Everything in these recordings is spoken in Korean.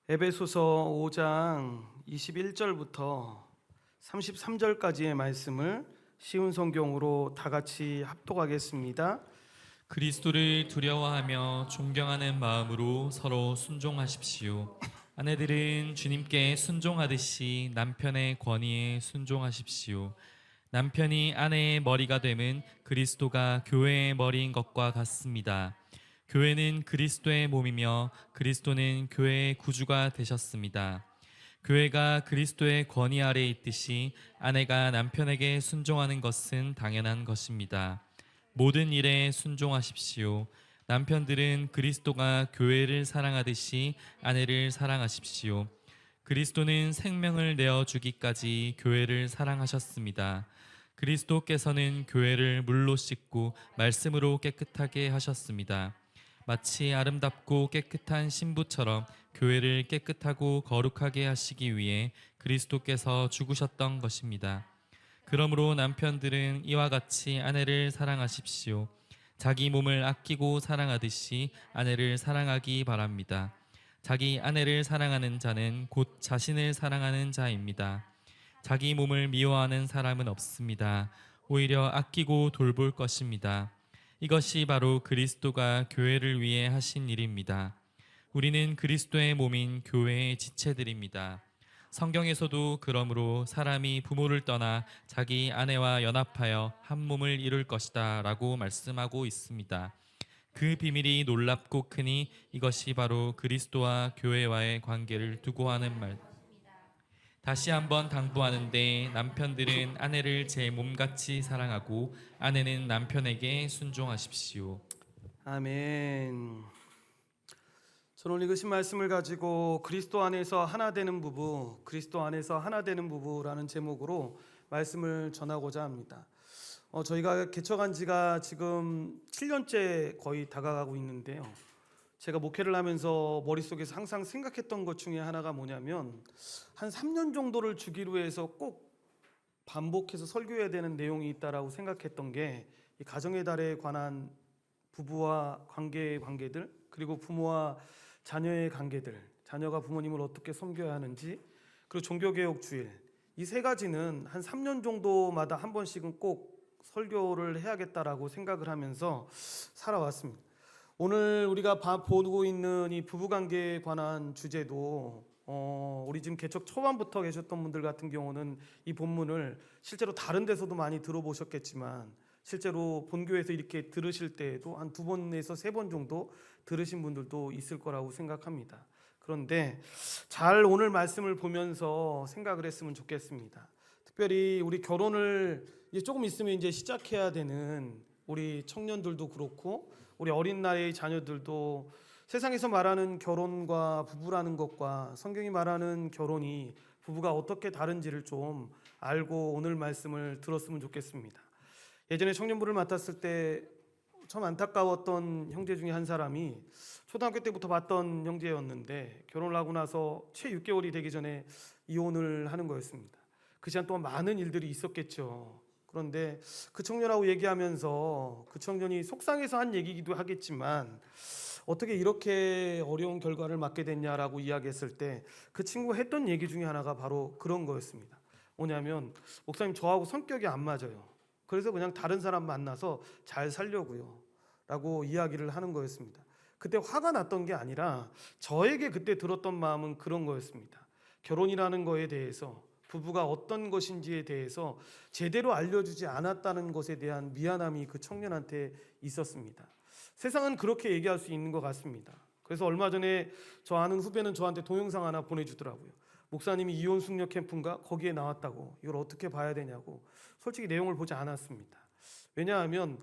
에베소서 5장 21절부터 33절까지의 말씀을 쉬운 성경으로 다 같이 합독하겠습니다. 그리스도를 두려워하며 존경하는 마음으로 서로 순종하십시오. 아내들은 주님께 순종하듯이 남편의 권위에 순종하십시오. 남편이 아내의 머리가 됨은 그리스도가 교회의 머리인 것과 같습니다. 교회는 그리스도의 몸이며 그리스도는 교회의 구주가 되셨습니다. 교회가 그리스도의 권위 아래 있듯이 아내가 남편에게 순종하는 것은 당연한 것입니다. 모든 일에 순종하십시오. 남편들은 그리스도가 교회를 사랑하듯이 아내를 사랑하십시오. 그리스도는 생명을 내어 주기까지 교회를 사랑하셨습니다. 그리스도께서는 교회를 물로 씻고 말씀으로 깨끗하게 하셨습니다. 마치 아름답고 깨끗한 신부처럼 교회를 깨끗하고 거룩하게 하시기 위해 그리스도께서 죽으셨던 것입니다. 그러므로 남편들은 이와 같이 아내를 사랑하십시오. 자기 몸을 아끼고 사랑하듯이 아내를 사랑하기 바랍니다. 자기 아내를 사랑하는 자는 곧 자신을 사랑하는 자입니다. 자기 몸을 미워하는 사람은 없습니다. 오히려 아끼고 돌볼 것입니다. 이것이 바로 그리스도가 교회를 위해 하신 일입니다. 우리는 그리스도의 몸인 교회의 지체들입니다. 성경에서도 그러므로 사람이 부모를 떠나 자기 아내와 연합하여 한 몸을 이룰 것이다 라고 말씀하고 있습니다. 그 비밀이 놀랍고 크니 이것이 바로 그리스도와 교회와의 관계를 두고 하는 말. 다시 한번 당부하는데 남편들은 아내를 제 몸같이 사랑하고 아내는 남편에게 순종하십시오. 아멘. 저는 오늘 읽으신 말씀을 가지고 그리스도 안에서 하나 되는 부부, 그리스도 안에서 하나 되는 부부라는 제목으로 말씀을 전하고자 합니다. 저희가 개척한 지가 지금 7년째 거의 다가가고 있는데요. 제가 목회를 하면서 머릿속에서 항상 생각했던 것 중에 하나가 뭐냐면 한 3년 정도를 주기로 해서 꼭 반복해서 설교해야 되는 내용이 있다라고 생각했던 게 이 가정의 달에 관한 부부와 관계들, 그리고 부모와 자녀의 관계들, 자녀가 부모님을 어떻게 섬겨야 하는지, 그리고 종교개혁 주일, 이 세 가지는 한 3년 정도마다 한 번씩은 꼭 설교를 해야겠다라고 생각을 하면서 살아왔습니다. 오늘 우리가 보고 있는 이 부부관계에 관한 주제도 우리 지금 개척 초반부터 계셨던 분들 같은 경우는 이 본문을 실제로 다른 데서도 많이 들어보셨겠지만 실제로 본교에서 이렇게 들으실 때에도 한 2번에서 3번 정도 들으신 분들도 있을 거라고 생각합니다. 그런데 잘 오늘 말씀을 보면서 생각을 했으면 좋겠습니다. 특별히 우리 결혼을 이제 조금 있으면 이제 시작해야 되는 우리 청년들도 그렇고 우리 어린 나이의 자녀들도 세상에서 말하는 결혼과 부부라는 것과 성경이 말하는 결혼이 부부가 어떻게 다른지를 좀 알고 오늘 말씀을 들었으면 좋겠습니다. 예전에 청년부를 맡았을 때 참 안타까웠던 형제 중에 한 사람이 초등학교 때부터 봤던 형제였는데 결혼을 하고 나서 채 6개월이 되기 전에 이혼을 하는 거였습니다. 그 시간 동안 많은 일들이 있었겠죠. 그런데 그 청년하고 얘기하면서 그 청년이 속상해서 한 얘기기도 하겠지만 어떻게 이렇게 어려운 결과를 맞게 됐냐라고 이야기했을 때 그 친구가 했던 얘기 중에 하나가 바로 그런 거였습니다. 뭐냐면 목사님 저하고 성격이 안 맞아요. 그래서 그냥 다른 사람 만나서 잘 살려고요 라고 이야기를 하는 거였습니다. 그때 화가 났던 게 아니라 저에게 그때 들었던 마음은 그런 거였습니다. 결혼이라는 거에 대해서 부부가 어떤 것인지에 대해서 제대로 알려주지 않았다는 것에 대한 미안함이 그 청년한테 있었습니다. 세상은 그렇게 얘기할 수 있는 것 같습니다. 그래서 얼마 전에 저 아는 후배는 저한테 동영상 하나 보내주더라고요. 목사님이 이혼 숙녀 캠프인가 거기에 나왔다고, 이걸 어떻게 봐야 되냐고. 솔직히 내용을 보지 않았습니다. 왜냐하면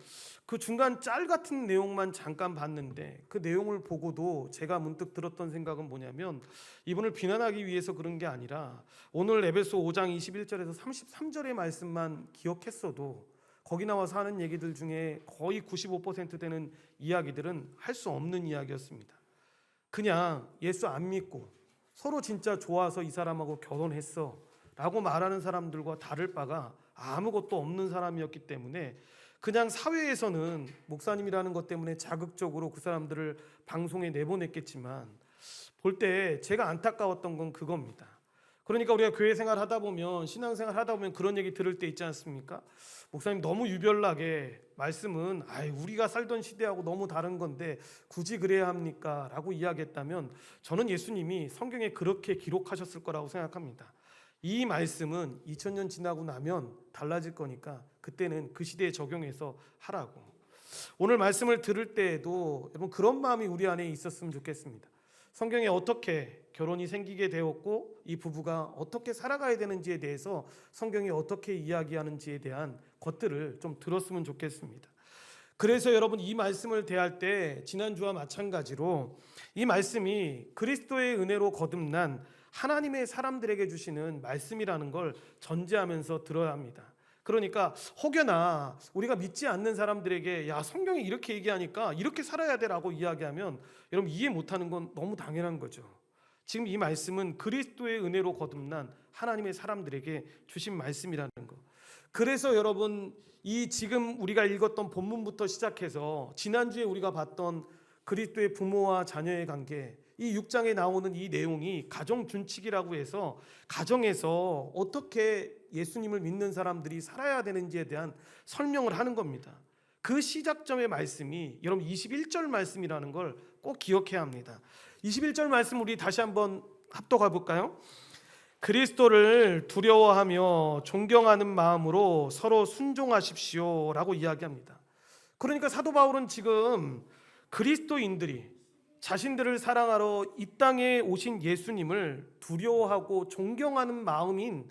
그 중간 짤 같은 내용만 잠깐 봤는데 그 내용을 보고도 제가 문득 들었던 생각은 뭐냐면 이분을 비난하기 위해서 그런 게 아니라 오늘 에베소 5장 21절에서 33절의 말씀만 기억했어도 거기 나와서 하는 얘기들 중에 거의 95% 되는 이야기들은 할 수 없는 이야기였습니다. 그냥 예수 안 믿고 서로 진짜 좋아서 이 사람하고 결혼했어 라고 말하는 사람들과 다를 바가 아무것도 없는 사람이었기 때문에 그냥 사회에서는 목사님이라는 것 때문에 자극적으로 그 사람들을 방송에 내보냈겠지만 볼 때 제가 안타까웠던 건 그겁니다. 그러니까 우리가 교회 생활 하다 보면, 신앙생활 하다 보면 그런 얘기 들을 때 있지 않습니까? 목사님 너무 유별나게 말씀은 우리가 살던 시대하고 너무 다른 건데 굳이 그래야 합니까? 라고 이야기했다면 저는 예수님이 성경에 그렇게 기록하셨을 거라고 생각합니다. 이 말씀은 2000년 지나고 나면 달라질 거니까 그때는 그 시대에 적용해서 하라고. 오늘 말씀을 들을 때에도 여러분 그런 마음이 우리 안에 있었으면 좋겠습니다. 성경에 어떻게 결혼이 생기게 되었고 이 부부가 어떻게 살아가야 되는지에 대해서 성경이 어떻게 이야기하는지에 대한 것들을 좀 들었으면 좋겠습니다. 그래서 여러분 이 말씀을 대할 때 지난주와 마찬가지로 이 말씀이 그리스도의 은혜로 거듭난 하나님의 사람들에게 주시는 말씀이라는 걸 전제하면서 들어야 합니다. 그러니까 혹여나 우리가 믿지 않는 사람들에게 야 성경이 이렇게 얘기하니까 이렇게 살아야 돼라고 이야기하면 여러분 이해 못하는 건 너무 당연한 거죠. 지금 이 말씀은 그리스도의 은혜로 거듭난 하나님의 사람들에게 주신 말씀이라는 거. 그래서 여러분 이 지금 우리가 읽었던 본문부터 시작해서 지난주에 우리가 봤던 그리스도의 부모와 자녀의 관계, 이 6장에 나오는 이 내용이 가정 준칙이라고 해서 가정에서 어떻게 예수님을 믿는 사람들이 살아야 되는지에 대한 설명을 하는 겁니다. 그 시작점의 말씀이 여러분 21절 말씀이라는 걸 꼭 기억해야 합니다. 21절 말씀 우리 다시 한번 합독해 볼까요? 그리스도를 두려워하며 존경하는 마음으로 서로 순종하십시오 라고 이야기합니다. 그러니까 사도 바울은 지금 그리스도인들이 자신들을 사랑하러 이 땅에 오신 예수님을 두려워하고 존경하는 마음인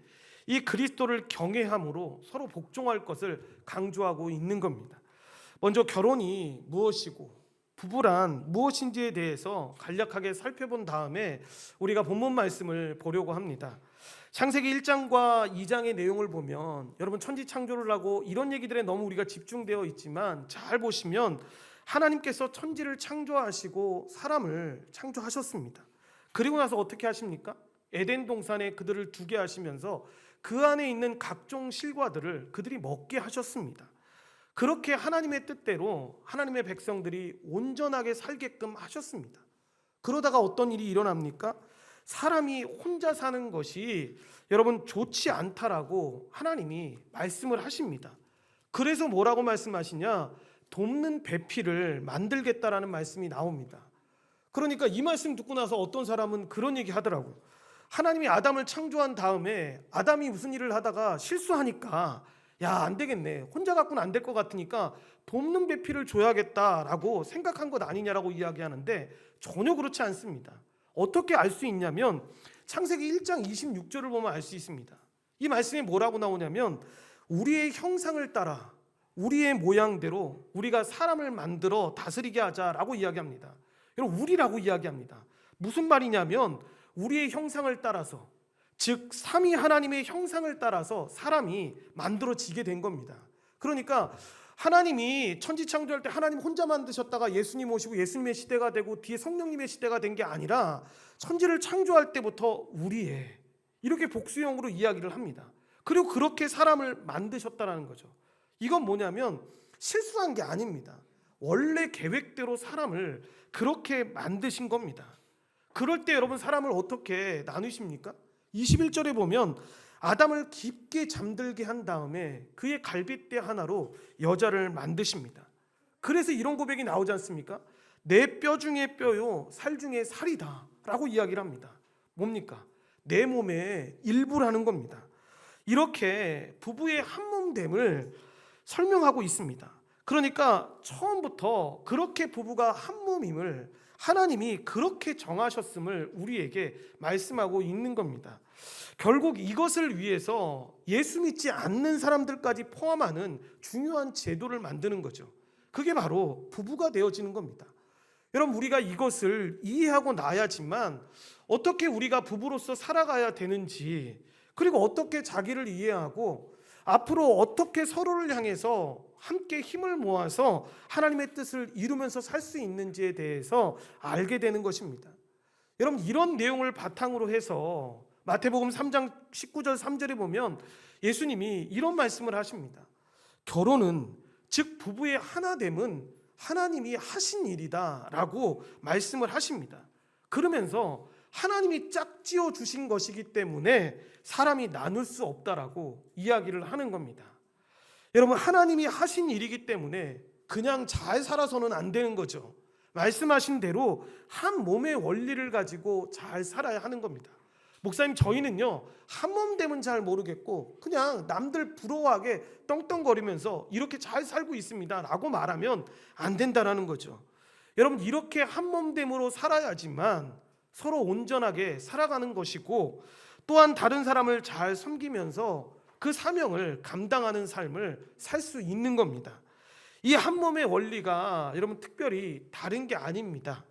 이 그리스도를 경외함으로 서로 복종할 것을 강조하고 있는 겁니다. 먼저 결혼이 무엇이고 부부란 무엇인지에 대해서 간략하게 살펴본 다음에 우리가 본문 말씀을 보려고 합니다. 창세기 1장과 2장의 내용을 보면 여러분 천지창조를 하고 이런 얘기들에 너무 우리가 집중되어 있지만 잘 보시면 하나님께서 천지를 창조하시고 사람을 창조하셨습니다. 그리고 나서 어떻게 하십니까? 에덴 동산에 그들을 두게 하시면서 그 안에 있는 각종 실과들을 그들이 먹게 하셨습니다. 그렇게 하나님의 뜻대로 하나님의 백성들이 온전하게 살게끔 하셨습니다. 그러다가 어떤 일이 일어납니까? 사람이 혼자 사는 것이 여러분 좋지 않다라고 하나님이 말씀을 하십니다. 그래서 뭐라고 말씀하시냐? 돕는 배필을 만들겠다라는 말씀이 나옵니다. 그러니까 이 말씀 듣고 나서 어떤 사람은 그런 얘기 하더라고요. 하나님이 아담을 창조한 다음에 아담이 무슨 일을 하다가 실수하니까 야, 안 되겠네. 혼자 갖고는 안 될 것 같으니까 돕는 배필을 줘야겠다라고 생각한 것 아니냐라고 이야기하는데 전혀 그렇지 않습니다. 어떻게 알 수 있냐면 창세기 1장 26절을 보면 알 수 있습니다. 이 말씀이 뭐라고 나오냐면 우리의 형상을 따라 우리의 모양대로 우리가 사람을 만들어 다스리게 하자라고 이야기합니다. 여러분 우리라고 이야기합니다. 무슨 말이냐면 우리의 형상을 따라서 즉 삼위 하나님의 형상을 따라서 사람이 만들어지게 된 겁니다. 그러니까 하나님이 천지 창조할 때 하나님 혼자 만드셨다가 예수님 오시고 예수님의 시대가 되고 뒤에 성령님의 시대가 된 게 아니라 천지를 창조할 때부터 우리의 이렇게 복수형으로 이야기를 합니다. 그리고 그렇게 사람을 만드셨다라는 거죠. 이건 뭐냐면 실수한 게 아닙니다. 원래 계획대로 사람을 그렇게 만드신 겁니다. 그럴 때 여러분 사람을 어떻게 나누십니까? 21절에 보면 아담을 깊게 잠들게 한 다음에 그의 갈빗대 하나로 여자를 만드십니다. 그래서 이런 고백이 나오지 않습니까? 내 뼈 중에 뼈요 살 중에 살이다 라고 이야기를 합니다. 뭡니까? 내 몸의 일부라는 겁니다. 이렇게 부부의 한몸됨을 설명하고 있습니다. 그러니까 처음부터 그렇게 부부가 한몸임을 하나님이 그렇게 정하셨음을 우리에게 말씀하고 있는 겁니다. 결국 이것을 위해서 예수 믿지 않는 사람들까지 포함하는 중요한 제도를 만드는 거죠. 그게 바로 부부가 되어지는 겁니다. 여러분 우리가 이것을 이해하고 나야지만 어떻게 우리가 부부로서 살아가야 되는지 그리고 어떻게 자기를 이해하고 앞으로 어떻게 서로를 향해서 함께 힘을 모아서 하나님의 뜻을 이루면서 살 수 있는지에 대해서 알게 되는 것입니다. 여러분 이런 내용을 바탕으로 해서 마태복음 3장 19절 3절에 보면 예수님이 이런 말씀을 하십니다. 결혼은 즉 부부의 하나됨은 하나님이 하신 일이다라고 말씀을 하십니다. 그러면서 하나님이 짝지어 주신 것이기 때문에 사람이 나눌 수 없다라고 이야기를 하는 겁니다. 여러분, 하나님이 하신 일이기 때문에 그냥 잘 살아서는 안 되는 거죠. 말씀하신 대로 한 몸의 원리를 가지고 잘 살아야 하는 겁니다. 목사님, 저희는요 한 몸 되면 잘 모르겠고 그냥 남들 부러워하게 떵떵거리면서 이렇게 잘 살고 있습니다 라고 말하면 안 된다라는 거죠. 여러분, 이렇게 한 몸됨으로 살아야지만 서로 온전하게 살아가는 것이고, 또한 다른 사람을 잘 섬기면서 그 사명을 감당하는 삶을 살 수 있는 겁니다. 이 한 몸의 원리가 여러분 특별히 다른 게 아닙니다.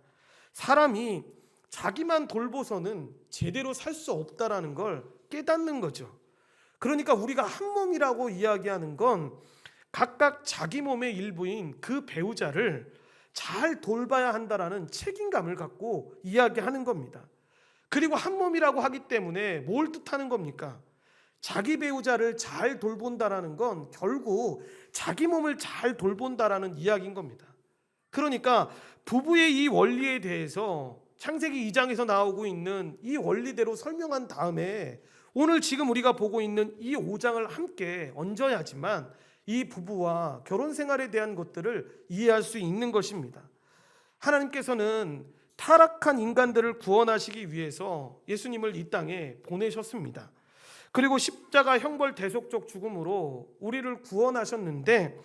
사람이 자기만 돌보서는 제대로 살 수 없다라는 걸 깨닫는 거죠. 그러니까 우리가 한 몸이라고 이야기하는 건 각각 자기 몸의 일부인 그 배우자를 잘 돌봐야 한다라는 책임감을 갖고 이야기하는 겁니다. 그리고 한 몸이라고 하기 때문에 뭘 뜻하는 겁니까? 자기 배우자를 잘 돌본다라는 건 결국 자기 몸을 잘 돌본다라는 이야기인 겁니다. 그러니까 부부의 이 원리에 대해서 창세기 2장에서 나오고 있는 이 원리대로 설명한 다음에 오늘 지금 우리가 보고 있는 이 5장을 함께 얹어야지만 이 부부와 결혼 생활에 대한 것들을 이해할 수 있는 것입니다. 하나님께서는 타락한 인간들을 구원하시기 위해서 예수님을 이 땅에 보내셨습니다. 그리고 십자가 형벌 대속적 죽음으로 우리를 구원하셨는데,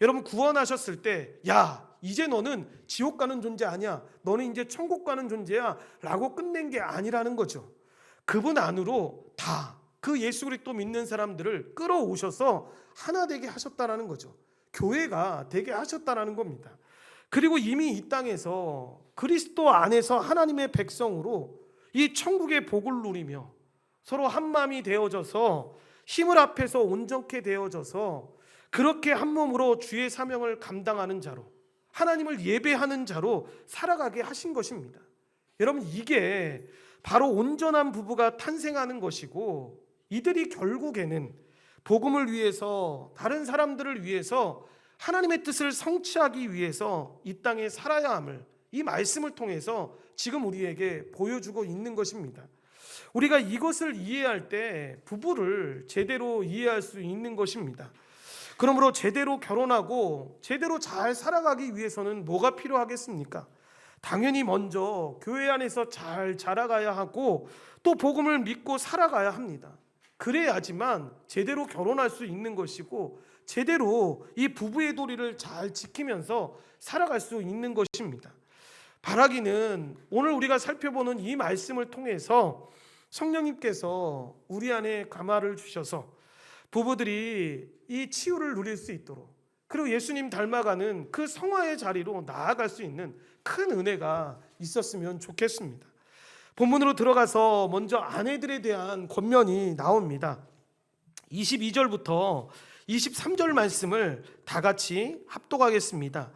여러분, 구원하셨을 때 야, 이제 너는 지옥 가는 존재 아니야, 너는 이제 천국 가는 존재야 라고 끝낸 게 아니라는 거죠. 그분 안으로 다 그 예수 그리스도 믿는 사람들을 끌어오셔서 하나 되게 하셨다라는 거죠. 교회가 되게 하셨다라는 겁니다. 그리고 이미 이 땅에서 그리스도 안에서 하나님의 백성으로 이 천국의 복을 누리며 서로 한 마음이 되어져서 힘을 합해서 온전케 되어져서 그렇게 한 몸으로 주의 사명을 감당하는 자로, 하나님을 예배하는 자로 살아가게 하신 것입니다. 여러분, 이게 바로 온전한 부부가 탄생하는 것이고, 이들이 결국에는 복음을 위해서, 다른 사람들을 위해서 하나님의 뜻을 성취하기 위해서 이 땅에 살아야 함을 이 말씀을 통해서 지금 우리에게 보여주고 있는 것입니다. 우리가 이것을 이해할 때 부부를 제대로 이해할 수 있는 것입니다. 그러므로 제대로 결혼하고 제대로 잘 살아가기 위해서는 뭐가 필요하겠습니까? 당연히 먼저 교회 안에서 잘 자라가야 하고 또 복음을 믿고 살아가야 합니다. 그래야지만 제대로 결혼할 수 있는 것이고 제대로 이 부부의 도리를 잘 지키면서 살아갈 수 있는 것입니다. 바라기는 오늘 우리가 살펴보는 이 말씀을 통해서 성령님께서 우리 안에 감화를 주셔서 부부들이 이 치유를 누릴 수 있도록, 그리고 예수님 닮아가는 그 성화의 자리로 나아갈 수 있는 큰 은혜가 있었으면 좋겠습니다. 본문으로 들어가서 먼저 아내들에 대한 권면이 나옵니다. 22절부터 23절 말씀을 다 같이 합독하겠습니다.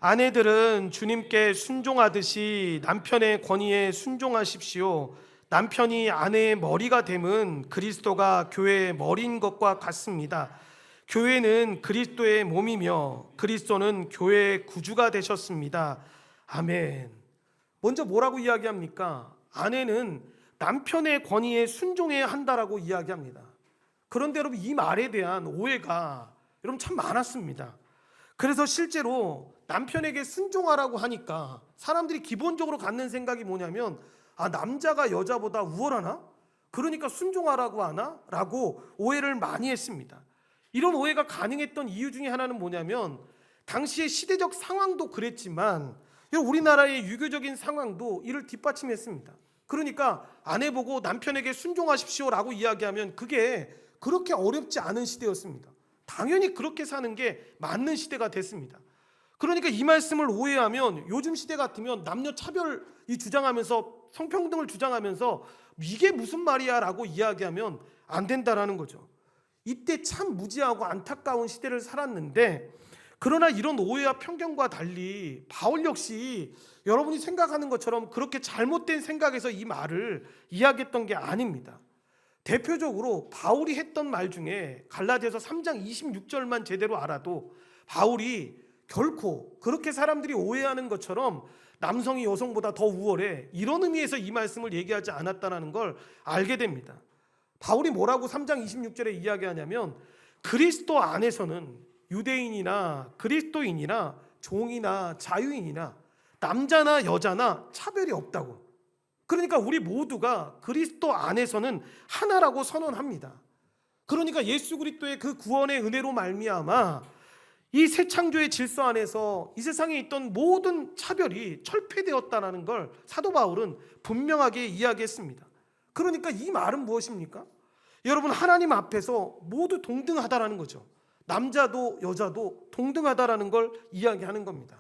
아내들은 주님께 순종하듯이 남편의 권위에 순종하십시오. 남편이 아내의 머리가 됨은 그리스도가 교회의 머리인 것과 같습니다. 교회는 그리스도의 몸이며 그리스도는 교회의 구주가 되셨습니다. 아멘. 먼저 뭐라고 이야기합니까? 아내는 남편의 권위에 순종해야 한다라고 이야기합니다. 그런데 여러분, 이 말에 대한 오해가 여러분 참 많았습니다. 그래서 실제로 남편에게 순종하라고 하니까 사람들이 기본적으로 갖는 생각이 뭐냐면, 아, 남자가 여자보다 우월하나? 그러니까 순종하라고 하나? 라고 오해를 많이 했습니다. 이런 오해가 가능했던 이유 중에 하나는 뭐냐면, 당시의 시대적 상황도 그랬지만 우리나라의 유교적인 상황도 이를 뒷받침했습니다. 그러니까 아내 보고 남편에게 순종하십시오라고 이야기하면 그게 그렇게 어렵지 않은 시대였습니다. 당연히 그렇게 사는 게 맞는 시대가 됐습니다. 그러니까 이 말씀을 오해하면 요즘 시대 같으면 남녀 차별 주장하면서 성평등을 주장하면서 이게 무슨 말이야 라고 이야기하면 안 된다라는 거죠. 이때 참 무지하고 안타까운 시대를 살았는데, 그러나 이런 오해와 편견과 달리 바울 역시 여러분이 생각하는 것처럼 그렇게 잘못된 생각에서 이 말을 이야기했던 게 아닙니다. 대표적으로 바울이 했던 말 중에 갈라디아서 3장 26절만 제대로 알아도 바울이 결코 그렇게 사람들이 오해하는 것처럼 남성이 여성보다 더 우월해, 이런 의미에서 이 말씀을 얘기하지 않았다는 걸 알게 됩니다. 바울이 뭐라고 3장 26절에 이야기하냐면, 그리스도 안에서는 유대인이나 그리스도인이나 종이나 자유인이나 남자나 여자나 차별이 없다고. 그러니까 우리 모두가 그리스도 안에서는 하나라고 선언합니다. 그러니까 예수 그리스도의 그 구원의 은혜로 말미암아 이 새 창조의 질서 안에서 이 세상에 있던 모든 차별이 철폐되었다는 걸 사도 바울은 분명하게 이야기했습니다. 그러니까 이 말은 무엇입니까? 여러분, 하나님 앞에서 모두 동등하다라는 거죠. 남자도 여자도 동등하다라는 걸 이야기하는 겁니다.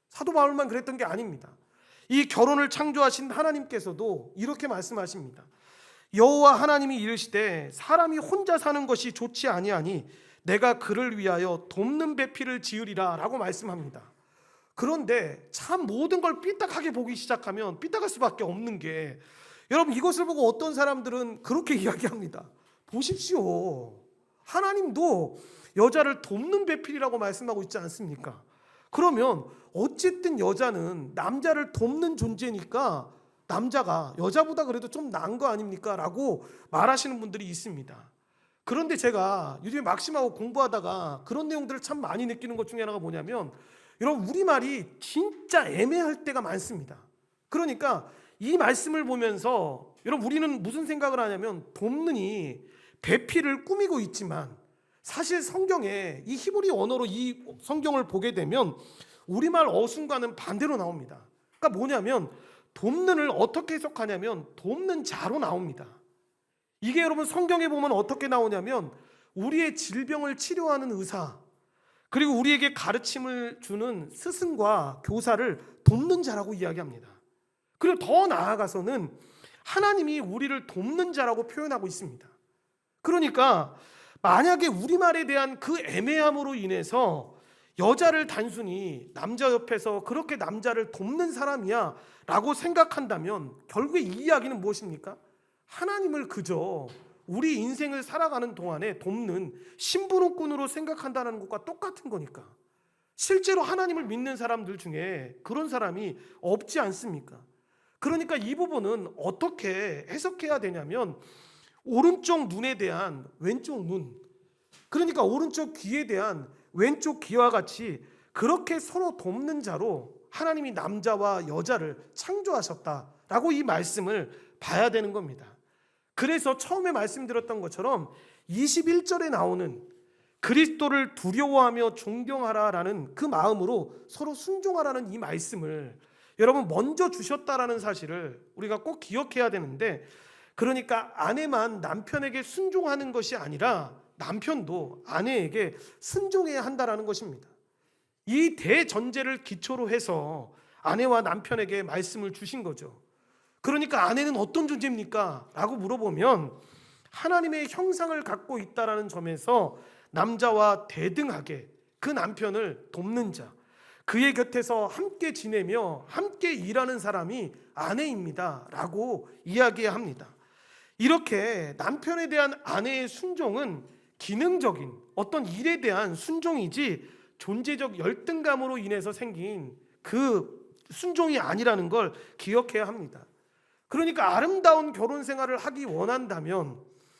사도 바울만 그랬던 게 아닙니다. 이 결혼을 창조하신 하나님께서도 이렇게 말씀하십니다. 여호와 하나님이 이르시되 사람이 혼자 사는 것이 좋지 아니하니 내가 그를 위하여 돕는 배필을 지으리라 라고 말씀합니다. 그런데 참 모든 걸 삐딱하게 보기 시작하면 삐딱할 수밖에 없는 게, 여러분, 이것을 보고 어떤 사람들은 그렇게 이야기합니다. 보십시오, 하나님도 여자를 돕는 배필이라고 말씀하고 있지 않습니까? 그러면 어쨌든 여자는 남자를 돕는 존재니까 남자가 여자보다 그래도 좀 나은 거 아닙니까? 라고 말하시는 분들이 있습니다. 그런데 제가 요즘에 막심하고 공부하다가 그런 내용들을 참 많이 느끼는 것 중에 하나가 뭐냐면, 여러분, 우리말이 진짜 애매할 때가 많습니다. 그러니까 이 말씀을 보면서 여러분, 우리는 무슨 생각을 하냐면, 돕는이 배필을 꾸미고 있지만 사실 성경에 이 히브리 언어로 이 성경을 보게 되면 우리말 어순과는 반대로 나옵니다. 그러니까 뭐냐면, 돕는을 어떻게 해석하냐면 돕는 자로 나옵니다. 이게 여러분 성경에 보면 어떻게 나오냐면, 우리의 질병을 치료하는 의사, 그리고 우리에게 가르침을 주는 스승과 교사를 돕는 자라고 이야기합니다. 그리고 더 나아가서는 하나님이 우리를 돕는 자라고 표현하고 있습니다. 그러니까 만약에 우리말에 대한 그 애매함으로 인해서 여자를 단순히 남자 옆에서 그렇게 남자를 돕는 사람이야 라고 생각한다면 결국에 이 이야기는 무엇입니까? 하나님을 그저 우리 인생을 살아가는 동안에 돕는 심부름꾼으로 생각한다는 것과 똑같은 거니까. 실제로 하나님을 믿는 사람들 중에 그런 사람이 없지 않습니까? 그러니까 이 부분은 어떻게 해석해야 되냐면, 오른쪽 눈에 대한 왼쪽 눈, 그러니까 오른쪽 귀에 대한 왼쪽 귀와 같이 그렇게 서로 돕는 자로 하나님이 남자와 여자를 창조하셨다라고 이 말씀을 봐야 되는 겁니다. 그래서 처음에 말씀드렸던 것처럼 21절에 나오는 그리스도를 두려워하며 존경하라라는 그 마음으로 서로 순종하라는 이 말씀을 여러분 먼저 주셨다라는 사실을 우리가 꼭 기억해야 되는데, 그러니까 아내만 남편에게 순종하는 것이 아니라 남편도 아내에게 순종해야 한다라는 것입니다. 이 대전제를 기초로 해서 아내와 남편에게 말씀을 주신 거죠. 그러니까 아내는 어떤 존재입니까? 라고 물어보면 하나님의 형상을 갖고 있다라는 점에서 남자와 대등하게 그 남편을 돕는 자, 그의 곁에서 함께 지내며 함께 일하는 사람이 아내입니다 라고 이야기합니다. 이렇게 남편에 대한 아내의 순종은 기능적인 어떤 일에 대한 순종이지 존재적 열등감으로 인해서 생긴 그 순종이 아니라는 걸 기억해야 합니다. 그러니까 아름다운 결혼 생활을 하기 원한다면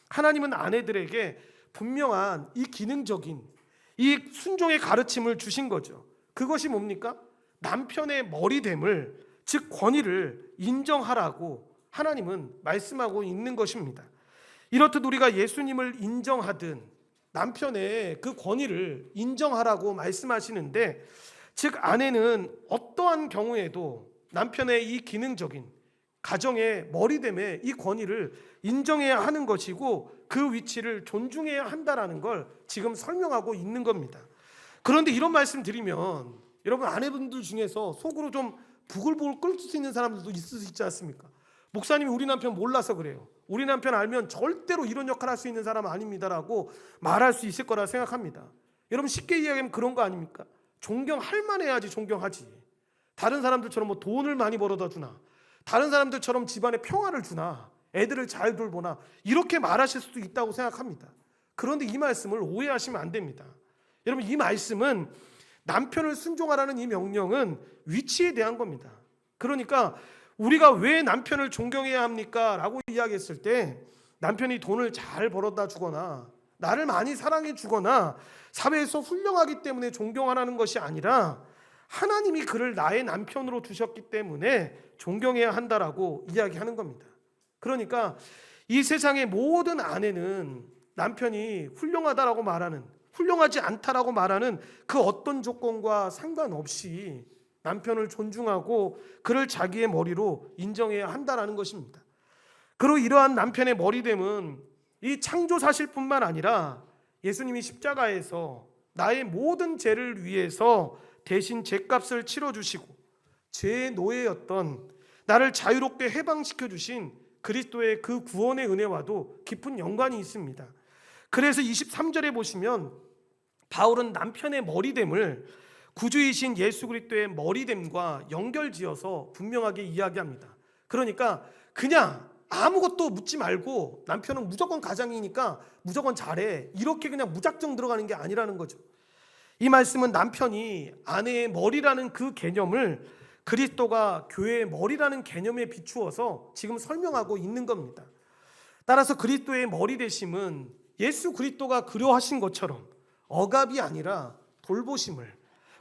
하나님은 아내들에게 분명한 이 기능적인 이 순종의 가르침을 주신 거죠. 그것이 뭡니까? 남편의 머리됨을, 즉 권위를 인정하라고 하나님은 말씀하고 있는 것입니다. 이렇듯 우리가 예수님을 인정하든 남편의 그 권위를 인정하라고 말씀하시는데, 즉 아내는 어떠한 경우에도 남편의 이 기능적인 가정의 머리됨의 이 권위를 인정해야 하는 것이고 그 위치를 존중해야 한다라는 걸 지금 설명하고 있는 겁니다. 그런데 이런 말씀 드리면 여러분, 아내분들 중에서 속으로 좀 부글부글 끓을 수 있는 사람들도 있을 수 있지 않습니까? 목사님이 우리 남편 몰라서 그래요. 우리 남편 알면 절대로 이런 역할 할 수 있는 사람 아닙니다라고 말할 수 있을 거라 생각합니다. 여러분, 쉽게 이야기하면 그런 거 아닙니까? 존경할 만해야지 존경하지. 다른 사람들처럼 뭐 돈을 많이 벌어다 주나, 다른 사람들처럼 집안에 평화를 주나, 애들을 잘 돌보나, 이렇게 말하실 수도 있다고 생각합니다. 그런데 이 말씀을 오해하시면 안 됩니다. 여러분, 이 말씀은 남편을 순종하라는 이 명령은 위치에 대한 겁니다. 그러니까 우리가 왜 남편을 존경해야 합니까? 라고 이야기했을 때 남편이 돈을 잘 벌어다 주거나 나를 많이 사랑해 주거나 사회에서 훌륭하기 때문에 존경하라는 것이 아니라 하나님이 그를 나의 남편으로 두셨기 때문에 존경해야 한다라고 이야기하는 겁니다. 그러니까 이 세상의 모든 아내는 남편이 훌륭하다라고 말하는, 훌륭하지 않다라고 말하는 그 어떤 조건과 상관없이 남편을 존중하고 그를 자기의 머리로 인정해야 한다라는 것입니다. 그리고 이러한 남편의 머리됨은 이 창조 사실뿐만 아니라 예수님이 십자가에서 나의 모든 죄를 위해서 대신 죄값을 치러주시고 죄의 노예였던 나를 자유롭게 해방시켜 주신 그리스도의 그 구원의 은혜와도 깊은 연관이 있습니다. 그래서 23절에 보시면 바울은 남편의 머리됨을 구주이신 예수 그리스도의 머리됨과 연결지어서 분명하게 이야기합니다. 그러니까 그냥 아무것도 묻지 말고 남편은 무조건 가장이니까 무조건 잘해 이렇게 그냥 무작정 들어가는 게 아니라는 거죠. 이 말씀은 남편이 아내의 머리라는 그 개념을 그리스도가 교회의 머리라는 개념에 비추어서 지금 설명하고 있는 겁니다. 따라서 그리스도의 머리 되심은 예수 그리스도가 그려하신 것처럼 억압이 아니라 돌보심을,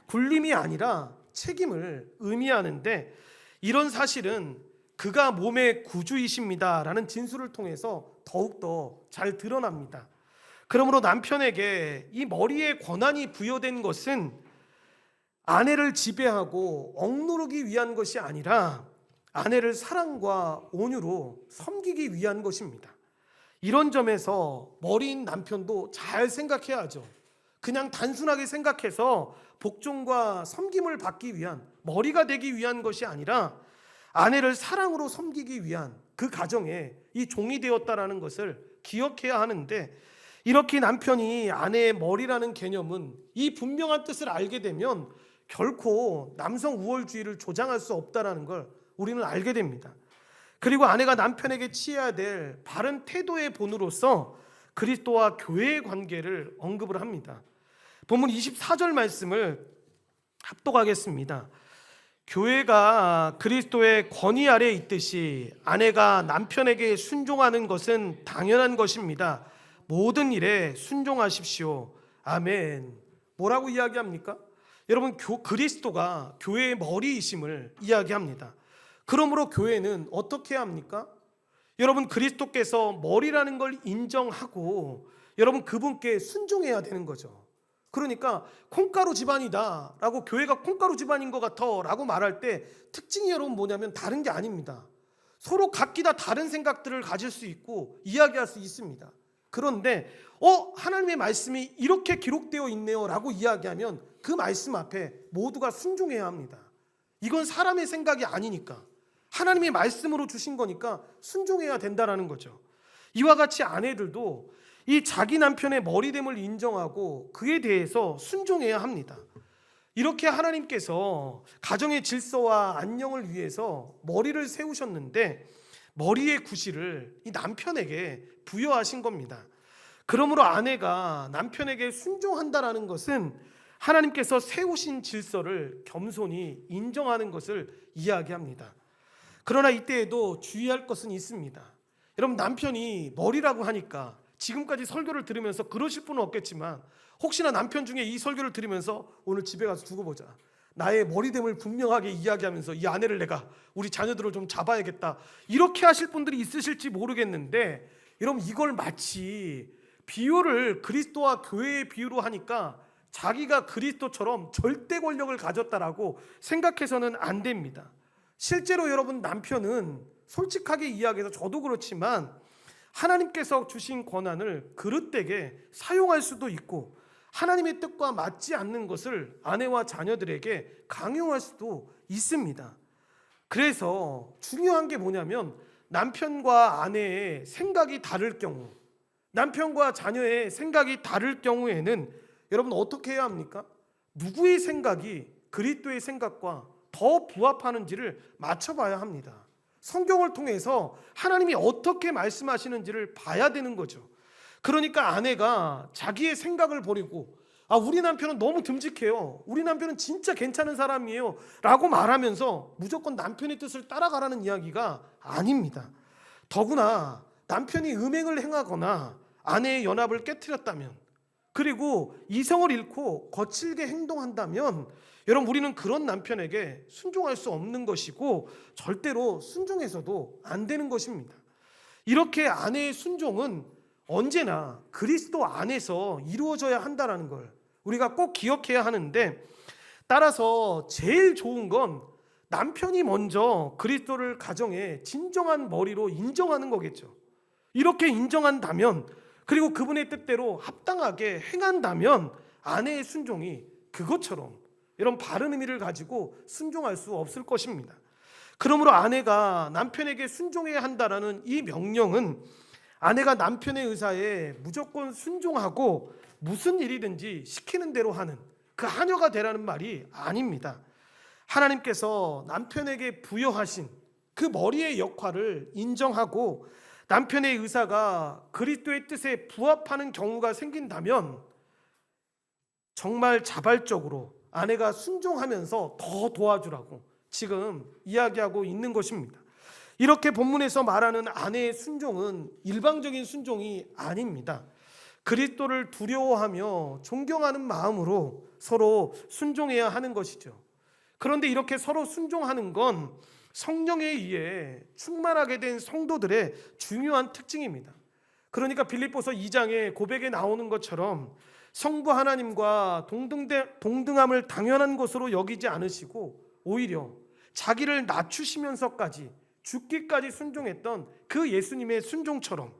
굴림이 아니라 책임을 의미하는데 이런 사실은 그가 몸의 구주이십니다라는 진술을 통해서 더욱더 잘 드러납니다. 그러므로 남편에게 이 머리의 권한이 부여된 것은 아내를 지배하고 억누르기 위한 것이 아니라 아내를 사랑과 온유로 섬기기 위한 것입니다. 이런 점에서 머리인 남편도 잘 생각해야죠. 그냥 단순하게 생각해서 복종과 섬김을 받기 위한, 머리가 되기 위한 것이 아니라 아내를 사랑으로 섬기기 위한 그 가정에 이 종이 되었다라는 것을 기억해야 하는데, 이렇게 남편이 아내의 머리라는 개념은 이 분명한 뜻을 알게 되면 결코 남성 우월주의를 조장할 수 없다라는 걸 우리는 알게 됩니다. 그리고 아내가 남편에게 취해야 될 바른 태도의 본으로서 그리스도와 교회의 관계를 언급을 합니다. 본문 24절 말씀을 합독하겠습니다. 교회가 그리스도의 권위 아래에 있듯이 아내가 남편에게 순종하는 것은 당연한 것입니다. 모든 일에 순종하십시오. 아멘. 뭐라고 이야기합니까? 여러분, 그리스도가 교회의 머리이심을 이야기합니다. 그러므로 교회는 어떻게 해야 합니까? 여러분, 그리스도께서 머리라는 걸 인정하고 여러분 그분께 순종해야 되는 거죠. 그러니까 콩가루 집안이다 라고, 교회가 콩가루 집안인 것 같아 라고 말할 때 특징이 여러분 뭐냐면 다른 게 아닙니다. 서로 각기 다 다른 생각들을 가질 수 있고 이야기할 수 있습니다. 그런데 하나님의 말씀이 이렇게 기록되어 있네요 라고 이야기하면 그 말씀 앞에 모두가 순종해야 합니다. 이건 사람의 생각이 아니니까, 하나님의 말씀으로 주신 거니까 순종해야 된다라는 거죠. 이와 같이 아내들도 이 자기 남편의 머리됨을 인정하고 그에 대해서 순종해야 합니다. 이렇게 하나님께서 가정의 질서와 안녕을 위해서 머리를 세우셨는데 머리의 구실을 이 남편에게 부여하신 겁니다. 그러므로 아내가 남편에게 순종한다라는 것은 하나님께서 세우신 질서를 겸손히 인정하는 것을 이야기합니다. 그러나 이때에도 주의할 것은 있습니다. 여러분, 남편이 머리라고 하니까 지금까지 설교를 들으면서 그러실 분은 없겠지만 혹시나 남편 중에 이 설교를 들으면서 오늘 집에 가서 두고 보자, 나의 머리됨을 분명하게 이야기하면서 이 아내를 내가 우리 자녀들을 좀 잡아야겠다, 이렇게 하실 분들이 있으실지 모르겠는데, 여러분 이걸 마치 비유를 그리스도와 교회의 비유로 하니까 자기가 그리스도처럼 절대 권력을 가졌다라고 생각해서는 안 됩니다. 실제로 여러분, 남편은 솔직하게 이야기해서 저도 그렇지만 하나님께서 주신 권한을 그릇되게 사용할 수도 있고 하나님의 뜻과 맞지 않는 것을 아내와 자녀들에게 강요할 수도 있습니다. 그래서 중요한 게 뭐냐면 남편과 아내의 생각이 다를 경우, 남편과 자녀의 생각이 다를 경우에는 여러분 어떻게 해야 합니까? 누구의 생각이 그리스도의 생각과 더 부합하는지를 맞춰봐야 합니다. 성경을 통해서 하나님이 어떻게 말씀하시는지를 봐야 되는 거죠. 그러니까 아내가 자기의 생각을 버리고 우리 남편은 너무 듬직해요. 우리 남편은 진짜 괜찮은 사람이에요. 라고 말하면서 무조건 남편의 뜻을 따라가라는 이야기가 아닙니다. 더구나 남편이 음행을 행하거나 아내의 연합을 깨트렸다면, 그리고 이성을 잃고 거칠게 행동한다면, 여러분, 우리는 그런 남편에게 순종할 수 없는 것이고 절대로 순종해서도 안 되는 것입니다. 이렇게 아내의 순종은 언제나 그리스도 안에서 이루어져야 한다는 걸 우리가 꼭 기억해야 하는데, 따라서 제일 좋은 건 남편이 먼저 그리스도를 가정의 진정한 머리로 인정하는 거겠죠. 이렇게 인정한다면, 그리고 그분의 뜻대로 합당하게 행한다면 아내의 순종이 그것처럼 이런 바른 의미를 가지고 순종할 수 없을 것입니다. 그러므로 아내가 남편에게 순종해야 한다라는 이 명령은 아내가 남편의 의사에 무조건 순종하고 무슨 일이든지 시키는 대로 하는 그 하녀가 되라는 말이 아닙니다. 하나님께서 남편에게 부여하신 그 머리의 역할을 인정하고 남편의 의사가 그리스도의 뜻에 부합하는 경우가 생긴다면 정말 자발적으로 아내가 순종하면서 더 도와주라고 지금 이야기하고 있는 것입니다. 이렇게 본문에서 말하는 아내의 순종은 일방적인 순종이 아닙니다. 그리스도를 두려워하며 존경하는 마음으로 서로 순종해야 하는 것이죠. 그런데 이렇게 서로 순종하는 건 성령에 의해 충만하게 된 성도들의 중요한 특징입니다. 그러니까 빌립보서 2장의 고백에 나오는 것처럼 성부 하나님과 동등함을 당연한 것으로 여기지 않으시고 오히려 자기를 낮추시면서까지 죽기까지 순종했던 그 예수님의 순종처럼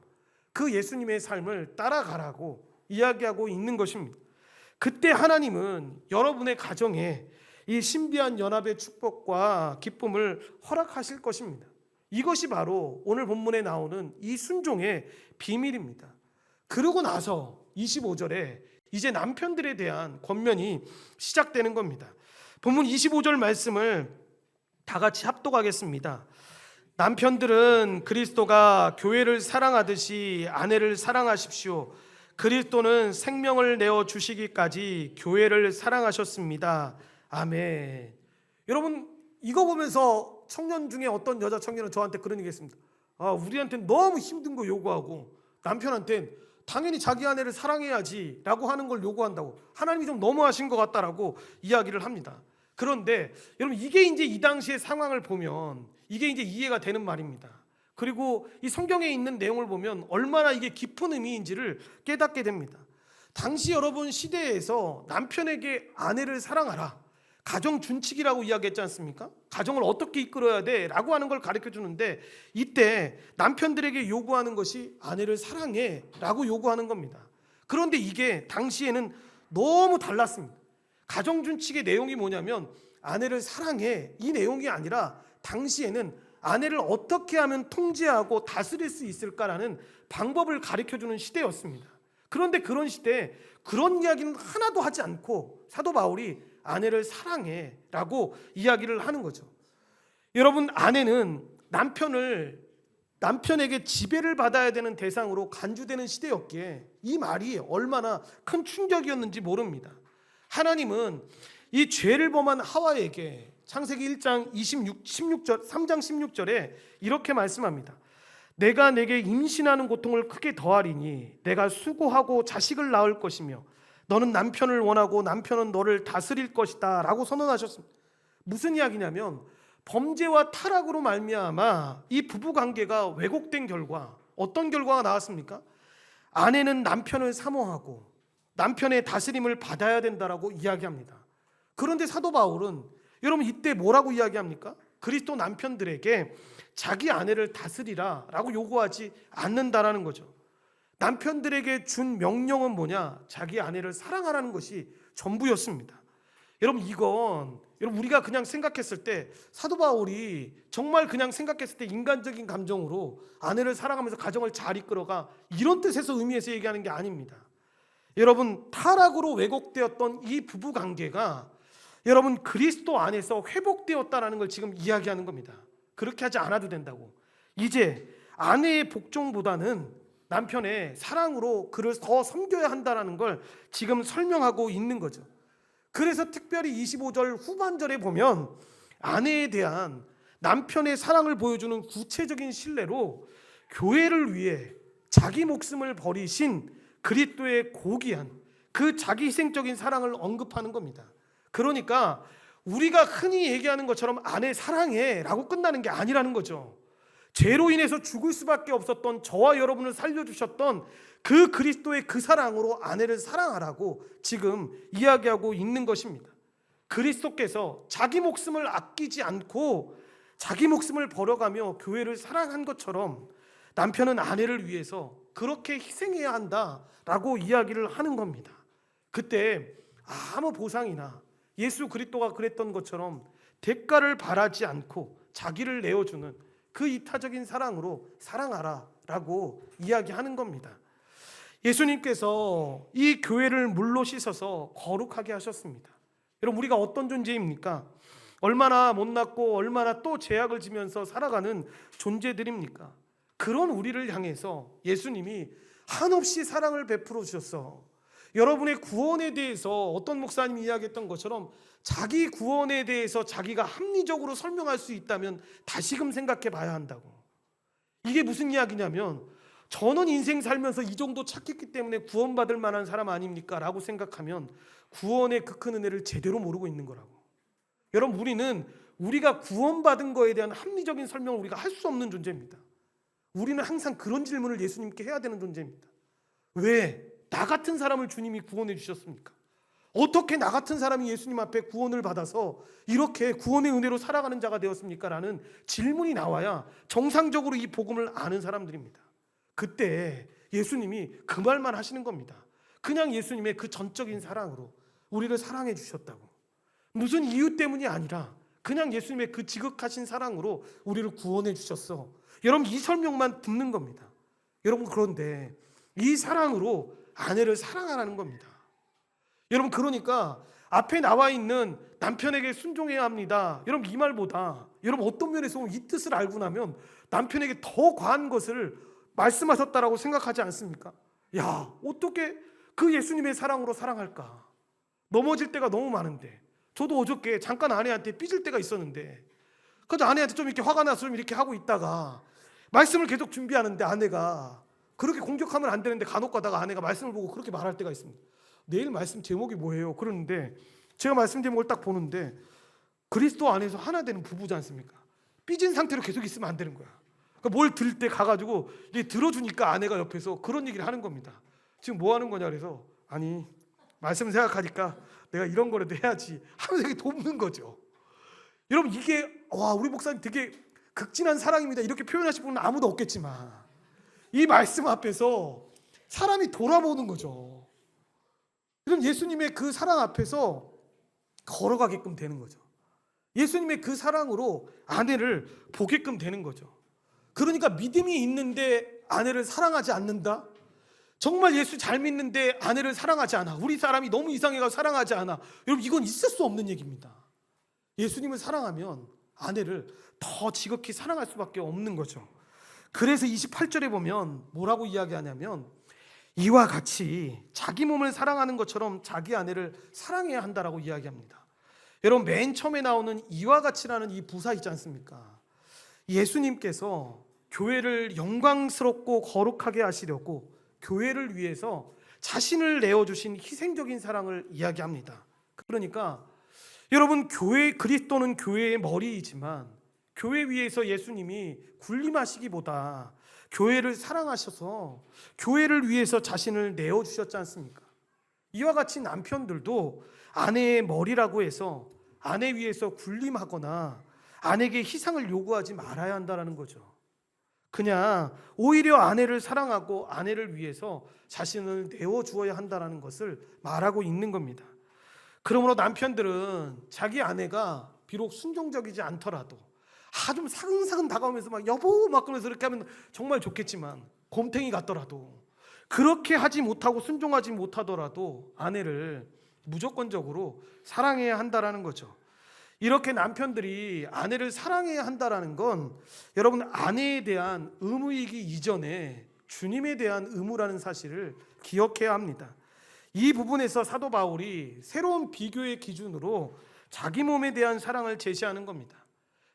그 예수님의 삶을 따라가라고 이야기하고 있는 것입니다. 그때 하나님은 여러분의 가정에 이 신비한 연합의 축복과 기쁨을 허락하실 것입니다. 이것이 바로 오늘 본문에 나오는 이 순종의 비밀입니다. 그러고 나서 25절에 이제 남편들에 대한 권면이 시작되는 겁니다. 본문 25절 말씀을 다 같이 합독하겠습니다. 남편들은 그리스도가 교회를 사랑하듯이 아내를 사랑하십시오. 그리스도는 생명을 내어 주시기까지 교회를 사랑하셨습니다. 아멘. 여러분, 이거 보면서 청년 중에 어떤 여자 청년은 저한테 그런 얘기 했습니다. 우리한테는 너무 힘든 거 요구하고 남편한테는 당연히 자기 아내를 사랑해야지 라고 하는 걸 요구한다고, 하나님이 좀 너무하신 것 같다라고 이야기를 합니다. 그런데 여러분, 이게 이제 이 당시의 상황을 보면 이게 이제 이해가 되는 말입니다. 그리고 이 성경에 있는 내용을 보면 얼마나 이게 깊은 의미인지를 깨닫게 됩니다. 당시 여러분 시대에서 남편에게 아내를 사랑하라, 가정 준칙이라고 이야기했지 않습니까? 가정을 어떻게 이끌어야 돼 라고 하는 걸 가르쳐 주는데, 이때 남편들에게 요구하는 것이 아내를 사랑해 라고 요구하는 겁니다. 그런데 이게 당시에는 너무 달랐습니다. 가정 준칙의 내용이 뭐냐면 아내를 사랑해 이 내용이 아니라 당시에는 아내를 어떻게 하면 통제하고 다스릴 수 있을까라는 방법을 가르쳐 주는 시대였습니다. 그런데 그런 시대에 그런 이야기는 하나도 하지 않고 사도 바울이 아내를 사랑해 라고 이야기를 하는 거죠. 여러분, 아내는 남편에게 지배를 받아야 되는 대상으로 간주되는 시대였기에 이 말이 얼마나 큰 충격이었는지 모릅니다. 하나님은 이 죄를 범한 하와에게 창세기 1장 3장 16절에 이렇게 말씀합니다. 내가 내게 임신하는 고통을 크게 더하리니 내가 수고하고 자식을 낳을 것이며 너는 남편을 원하고 남편은 너를 다스릴 것이다 라고 선언하셨습니다. 무슨 이야기냐면 범죄와 타락으로 말미암아 이 부부관계가 왜곡된 결과, 어떤 결과가 나왔습니까? 아내는 남편을 사모하고 남편의 다스림을 받아야 된다라고 이야기합니다. 그런데 사도 바울은 여러분 이때 뭐라고 이야기합니까? 그리스도 남편들에게 자기 아내를 다스리라 라고 요구하지 않는다라는 거죠. 남편들에게 준 명령은 뭐냐? 자기 아내를 사랑하라는 것이 전부였습니다. 여러분, 이건 우리가 그냥 생각했을 때, 사도 바울이 정말 그냥 생각했을 때 인간적인 감정으로 아내를 사랑하면서 가정을 잘 이끌어가 이런 뜻에서 의미에서 얘기하는 게 아닙니다. 여러분, 타락으로 왜곡되었던 이 부부관계가 여러분 그리스도 안에서 회복되었다라는 걸 지금 이야기하는 겁니다. 그렇게 하지 않아도 된다고. 이제 아내의 복종보다는 남편의 사랑으로 그를 더 섬겨야 한다는 걸 지금 설명하고 있는 거죠. 그래서 특별히 25절 후반절에 보면 아내에 대한 남편의 사랑을 보여주는 구체적인 신뢰로 교회를 위해 자기 목숨을 버리신 그리스도의 고귀한 그 자기 희생적인 사랑을 언급하는 겁니다. 그러니까 우리가 흔히 얘기하는 것처럼 아내 사랑해 라고 끝나는 게 아니라는 거죠. 죄로 인해서 죽을 수밖에 없었던 저와 여러분을 살려주셨던 그 그리스도의 그 사랑으로 아내를 사랑하라고 지금 이야기하고 있는 것입니다. 그리스도께서 자기 목숨을 아끼지 않고 자기 목숨을 버려가며 교회를 사랑한 것처럼 남편은 아내를 위해서 그렇게 희생해야 한다라고 이야기를 하는 겁니다. 그때 아무 보상이나 예수 그리스도가 그랬던 것처럼 대가를 바라지 않고 자기를 내어주는 그 이타적인 사랑으로 사랑하라라고 이야기하는 겁니다. 예수님께서 이 교회를 물로 씻어서 거룩하게 하셨습니다. 여러분, 우리가 어떤 존재입니까? 얼마나 못났고 얼마나 또 죄악을 지면서 살아가는 존재들입니까? 그런 우리를 향해서 예수님이 한없이 사랑을 베풀어 주셨어. 여러분의 구원에 대해서 어떤 목사님이 이야기했던 것처럼 자기 구원에 대해서 자기가 합리적으로 설명할 수 있다면 다시금 생각해 봐야 한다고. 이게 무슨 이야기냐면 저는 인생 살면서 이 정도 착했기 때문에 구원받을 만한 사람 아닙니까? 라고 생각하면 구원의 그 큰 은혜를 제대로 모르고 있는 거라고. 여러분, 우리가 구원받은 거에 대한 합리적인 설명을 우리가 할 수 없는 존재입니다. 우리는 항상 그런 질문을 예수님께 해야 되는 존재입니다. 왜 나 같은 사람을 주님이 구원해 주셨습니까? 어떻게 나 같은 사람이 예수님 앞에 구원을 받아서 이렇게 구원의 은혜로 살아가는 자가 되었습니까? 라는 질문이 나와야 정상적으로 이 복음을 아는 사람들입니다. 그때 예수님이 그 말만 하시는 겁니다. 그냥 예수님의 그 전적인 사랑으로 우리를 사랑해 주셨다고. 무슨 이유 때문이 아니라 그냥 예수님의 그 지극하신 사랑으로 우리를 구원해 주셨어. 여러분, 이 설명만 듣는 겁니다. 여러분, 그런데 이 사랑으로 아내를 사랑하라는 겁니다. 여러분, 그러니까 앞에 나와 있는 남편에게 순종해야 합니다. 여러분, 이 말보다 여러분 어떤 면에서 이 뜻을 알고 나면 남편에게 더 과한 것을 말씀하셨다라고 생각하지 않습니까? 야, 어떻게 그 예수님의 사랑으로 사랑할까? 넘어질 때가 너무 많은데, 저도 어저께 잠깐 아내한테 삐질 때가 있었는데, 그래서 아내한테 좀 이렇게 화가 나서 좀 이렇게 하고 있다가 말씀을 계속 준비하는데 아내가 그렇게 공격하면 안 되는데 간혹 가다가 아내가 말씀을 보고 그렇게 말할 때가 있습니다. 내일 말씀 제목이 뭐예요? 그러는데 제가 말씀 제목을 딱 보는데 그리스도 안에서 하나 되는 부부지 않습니까? 삐진 상태로 계속 있으면 안 되는 거야. 그러니까 뭘 들 때 가가지고 이게 들어주니까 아내가 옆에서 그런 얘기를 하는 겁니다. 지금 뭐 하는 거냐 그래서 아니 말씀 생각하니까 내가 이런 거라도 해야지 하면서 이렇게 돕는 거죠. 여러분, 이게 와, 우리 목사님 되게 극진한 사랑입니다 이렇게 표현하실 분은 아무도 없겠지만 이 말씀 앞에서 사람이 돌아보는 거죠. 이런 예수님의 그 사랑 앞에서 걸어가게끔 되는 거죠. 예수님의 그 사랑으로 아내를 보게끔 되는 거죠. 그러니까 믿음이 있는데 아내를 사랑하지 않는다? 정말 예수 잘 믿는데 아내를 사랑하지 않아. 우리 사람이 너무 이상해가 사랑하지 않아. 여러분, 이건 있을 수 없는 얘기입니다. 예수님을 사랑하면 아내를 더 지극히 사랑할 수밖에 없는 거죠. 그래서 28절에 보면 뭐라고 이야기하냐면 이와 같이 자기 몸을 사랑하는 것처럼 자기 아내를 사랑해야 한다라고 이야기합니다. 여러분, 맨 처음에 나오는 이와 같이라는 이 부사 있지 않습니까? 예수님께서 교회를 영광스럽고 거룩하게 하시려고 교회를 위해서 자신을 내어주신 희생적인 사랑을 이야기합니다. 그러니까 여러분, 그리스도는 교회의 머리이지만 교회 위에서 예수님이 군림하시기보다 교회를 사랑하셔서 교회를 위해서 자신을 내어주셨지 않습니까? 이와 같이 남편들도 아내의 머리라고 해서 아내 위에서 군림하거나 아내에게 희생을 요구하지 말아야 한다는 거죠. 그냥 오히려 아내를 사랑하고 아내를 위해서 자신을 내어주어야 한다는 것을 말하고 있는 겁니다. 그러므로 남편들은 자기 아내가 비록 순종적이지 않더라도 좀 사근사근 다가오면서 막 여보 막 그러면서 이렇게 하면 정말 좋겠지만 곰탱이 같더라도 그렇게 하지 못하고 순종하지 못하더라도 아내를 무조건적으로 사랑해야 한다라는 거죠. 이렇게 남편들이 아내를 사랑해야 한다라는 건 여러분 아내에 대한 의무이기 이전에 주님에 대한 의무라는 사실을 기억해야 합니다. 이 부분에서 사도 바울이 새로운 비교의 기준으로 자기 몸에 대한 사랑을 제시하는 겁니다.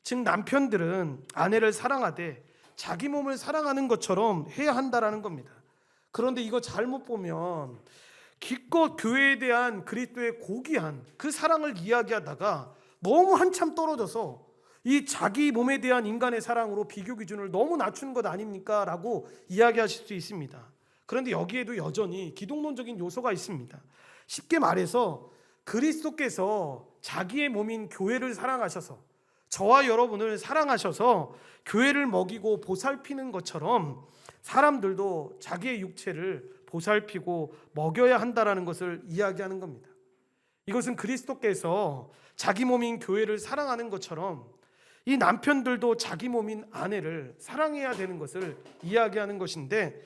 즉 남편들은 아내를 사랑하되 자기 몸을 사랑하는 것처럼 해야 한다라는 겁니다. 그런데 이거 잘못 보면 기껏 교회에 대한 그리스도의 고귀한 그 사랑을 이야기하다가 너무 한참 떨어져서 이 자기 몸에 대한 인간의 사랑으로 비교 기준을 너무 낮춘 것 아닙니까? 라고 이야기하실 수 있습니다. 그런데 여기에도 여전히 기독론적인 요소가 있습니다. 쉽게 말해서 그리스도께서 자기의 몸인 교회를 사랑하셔서 저와 여러분을 사랑하셔서 교회를 먹이고 보살피는 것처럼 사람들도 자기의 육체를 보살피고 먹여야 한다라는 것을 이야기하는 겁니다. 이것은 그리스도께서 자기 몸인 교회를 사랑하는 것처럼 이 남편들도 자기 몸인 아내를 사랑해야 되는 것을 이야기하는 것인데,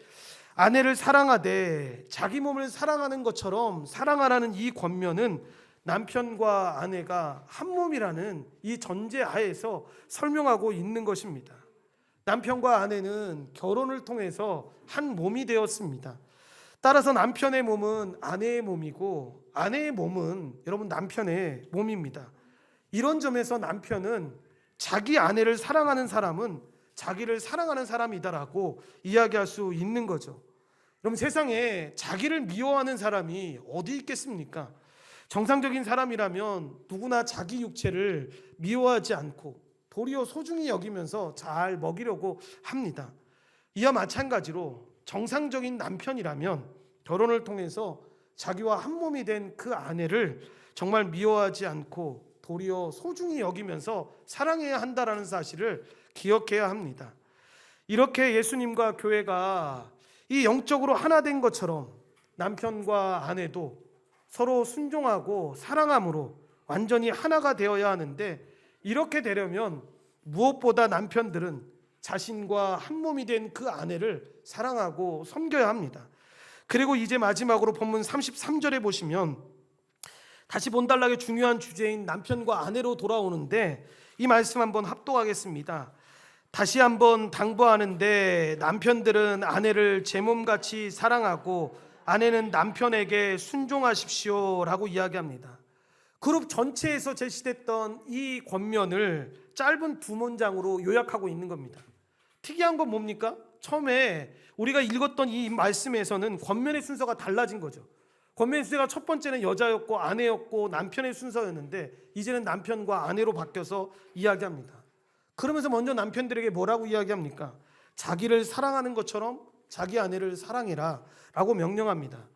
아내를 사랑하되 자기 몸을 사랑하는 것처럼 사랑하라는 이 권면은 남편과 아내가 한 몸이라는 이 전제 하에서 설명하고 있는 것입니다. 남편과 아내는 결혼을 통해서 한 몸이 되었습니다. 따라서 남편의 몸은 아내의 몸이고 아내의 몸은 여러분 남편의 몸입니다. 이런 점에서 남편은 자기 아내를 사랑하는 사람은 자기를 사랑하는 사람이다라고 이야기할 수 있는 거죠. 그럼 세상에 자기를 미워하는 사람이 어디 있겠습니까? 정상적인 사람이라면 누구나 자기 육체를 미워하지 않고 도리어 소중히 여기면서 잘 먹이려고 합니다. 이와 마찬가지로 정상적인 남편이라면 결혼을 통해서 자기와 한 몸이 된 그 아내를 정말 미워하지 않고 도리어 소중히 여기면서 사랑해야 한다라는 사실을 기억해야 합니다. 이렇게 예수님과 교회가 이 영적으로 하나 된 것처럼 남편과 아내도 서로 순종하고 사랑함으로 완전히 하나가 되어야 하는데, 이렇게 되려면 무엇보다 남편들은 자신과 한 몸이 된 그 아내를 사랑하고 섬겨야 합니다. 그리고 이제 마지막으로 본문 33절에 보시면 다시 본달락의 중요한 주제인 남편과 아내로 돌아오는데, 이 말씀 한번 합독하겠습니다. 다시 한번 당부하는데 남편들은 아내를 제 몸같이 사랑하고 아내는 남편에게 순종하십시오 라고 이야기합니다. 그룹 전체에서 제시됐던 이 권면을 짧은 두 문장으로 요약하고 있는 겁니다. 특이한 건 뭡니까? 처음에 우리가 읽었던 이 말씀에서는 권면의 순서가 달라진 거죠. 권면의 순서가 첫 번째는 여자였고 아내였고 남편의 순서였는데, 이제는 남편과 아내로 바뀌어서 이야기합니다. 그러면서 먼저 남편들에게 뭐라고 이야기합니까? 자기를 사랑하는 것처럼 자기 아내를 사랑해라 라고 명령합니다.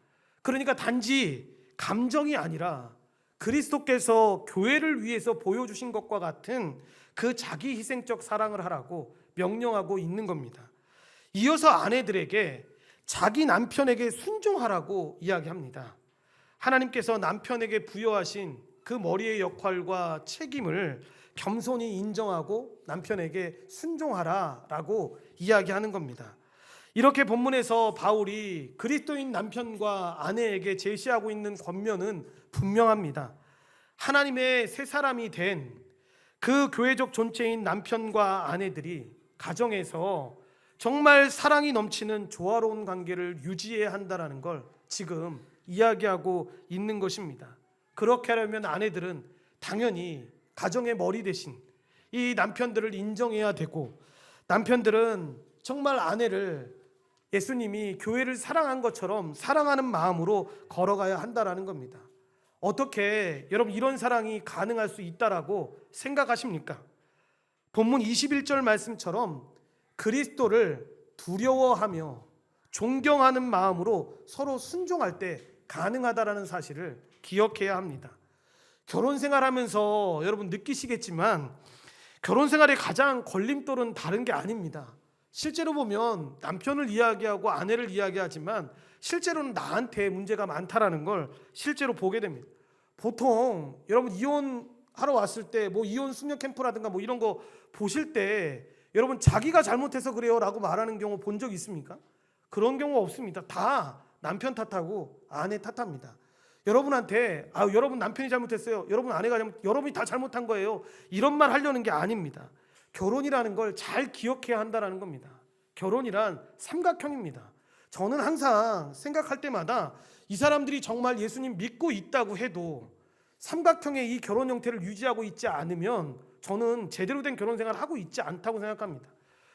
그러니까 단지 감정이 아니라 그리스도께서 교회를 위해서 보여주신 것과 같은 그 자기 희생적 사랑을 하라고 명령하고 있는 겁니다. 이어서 아내들에게 자기 남편에게 순종하라고 이야기합니다. 하나님께서 남편에게 부여하신 그 머리의 역할과 책임을 겸손히 인정하고 남편에게 순종하라라고 이야기하는 겁니다. 이렇게 본문에서 바울이 그리스도인 남편과 아내에게 제시하고 있는 권면은 분명합니다. 하나님의 새 사람이 된 그 교회적 존재인 남편과 아내들이 가정에서 정말 사랑이 넘치는 조화로운 관계를 유지해야 한다는 걸 지금 이야기하고 있는 것입니다. 그렇게 하려면 아내들은 당연히 가정의 머리 대신 이 남편들을 인정해야 되고, 남편들은 정말 아내를 예수님이 교회를 사랑한 것처럼 사랑하는 마음으로 걸어가야 한다는 겁니다. 어떻게 여러분 이런 사랑이 가능할 수 있다라고 생각하십니까? 본문 21절 말씀처럼 그리스도를 두려워하며 존경하는 마음으로 서로 순종할 때 가능하다라는 사실을 기억해야 합니다. 결혼 생활하면서 여러분 느끼시겠지만 결혼 생활의 가장 걸림돌은 다른 게 아닙니다. 실제로 보면 남편을 이야기하고 아내를 이야기하지만 실제로는 나한테 문제가 많다라는 걸 실제로 보게 됩니다. 보통 여러분 이혼하러 왔을 때 뭐 이혼 숙녀 캠프라든가 뭐 이런 거 보실 때 여러분 자기가 잘못해서 그래요 라고 말하는 경우 본 적 있습니까? 그런 경우 없습니다. 다 남편 탓하고 아내 탓합니다. 여러분한테 여러분 남편이 잘못했어요, 여러분 아내가 여러분이 다 잘못한 거예요, 이런 말 하려는 게 아닙니다. 결혼이라는 걸 잘 기억해야 한다는 겁니다. 결혼이란 삼각형입니다. 저는 항상 생각할 때마다 이 사람들이 정말 예수님 믿고 있다고 해도 삼각형의 이 결혼 형태를 유지하고 있지 않으면 저는 제대로 된 결혼 생활을 하고 있지 않다고 생각합니다.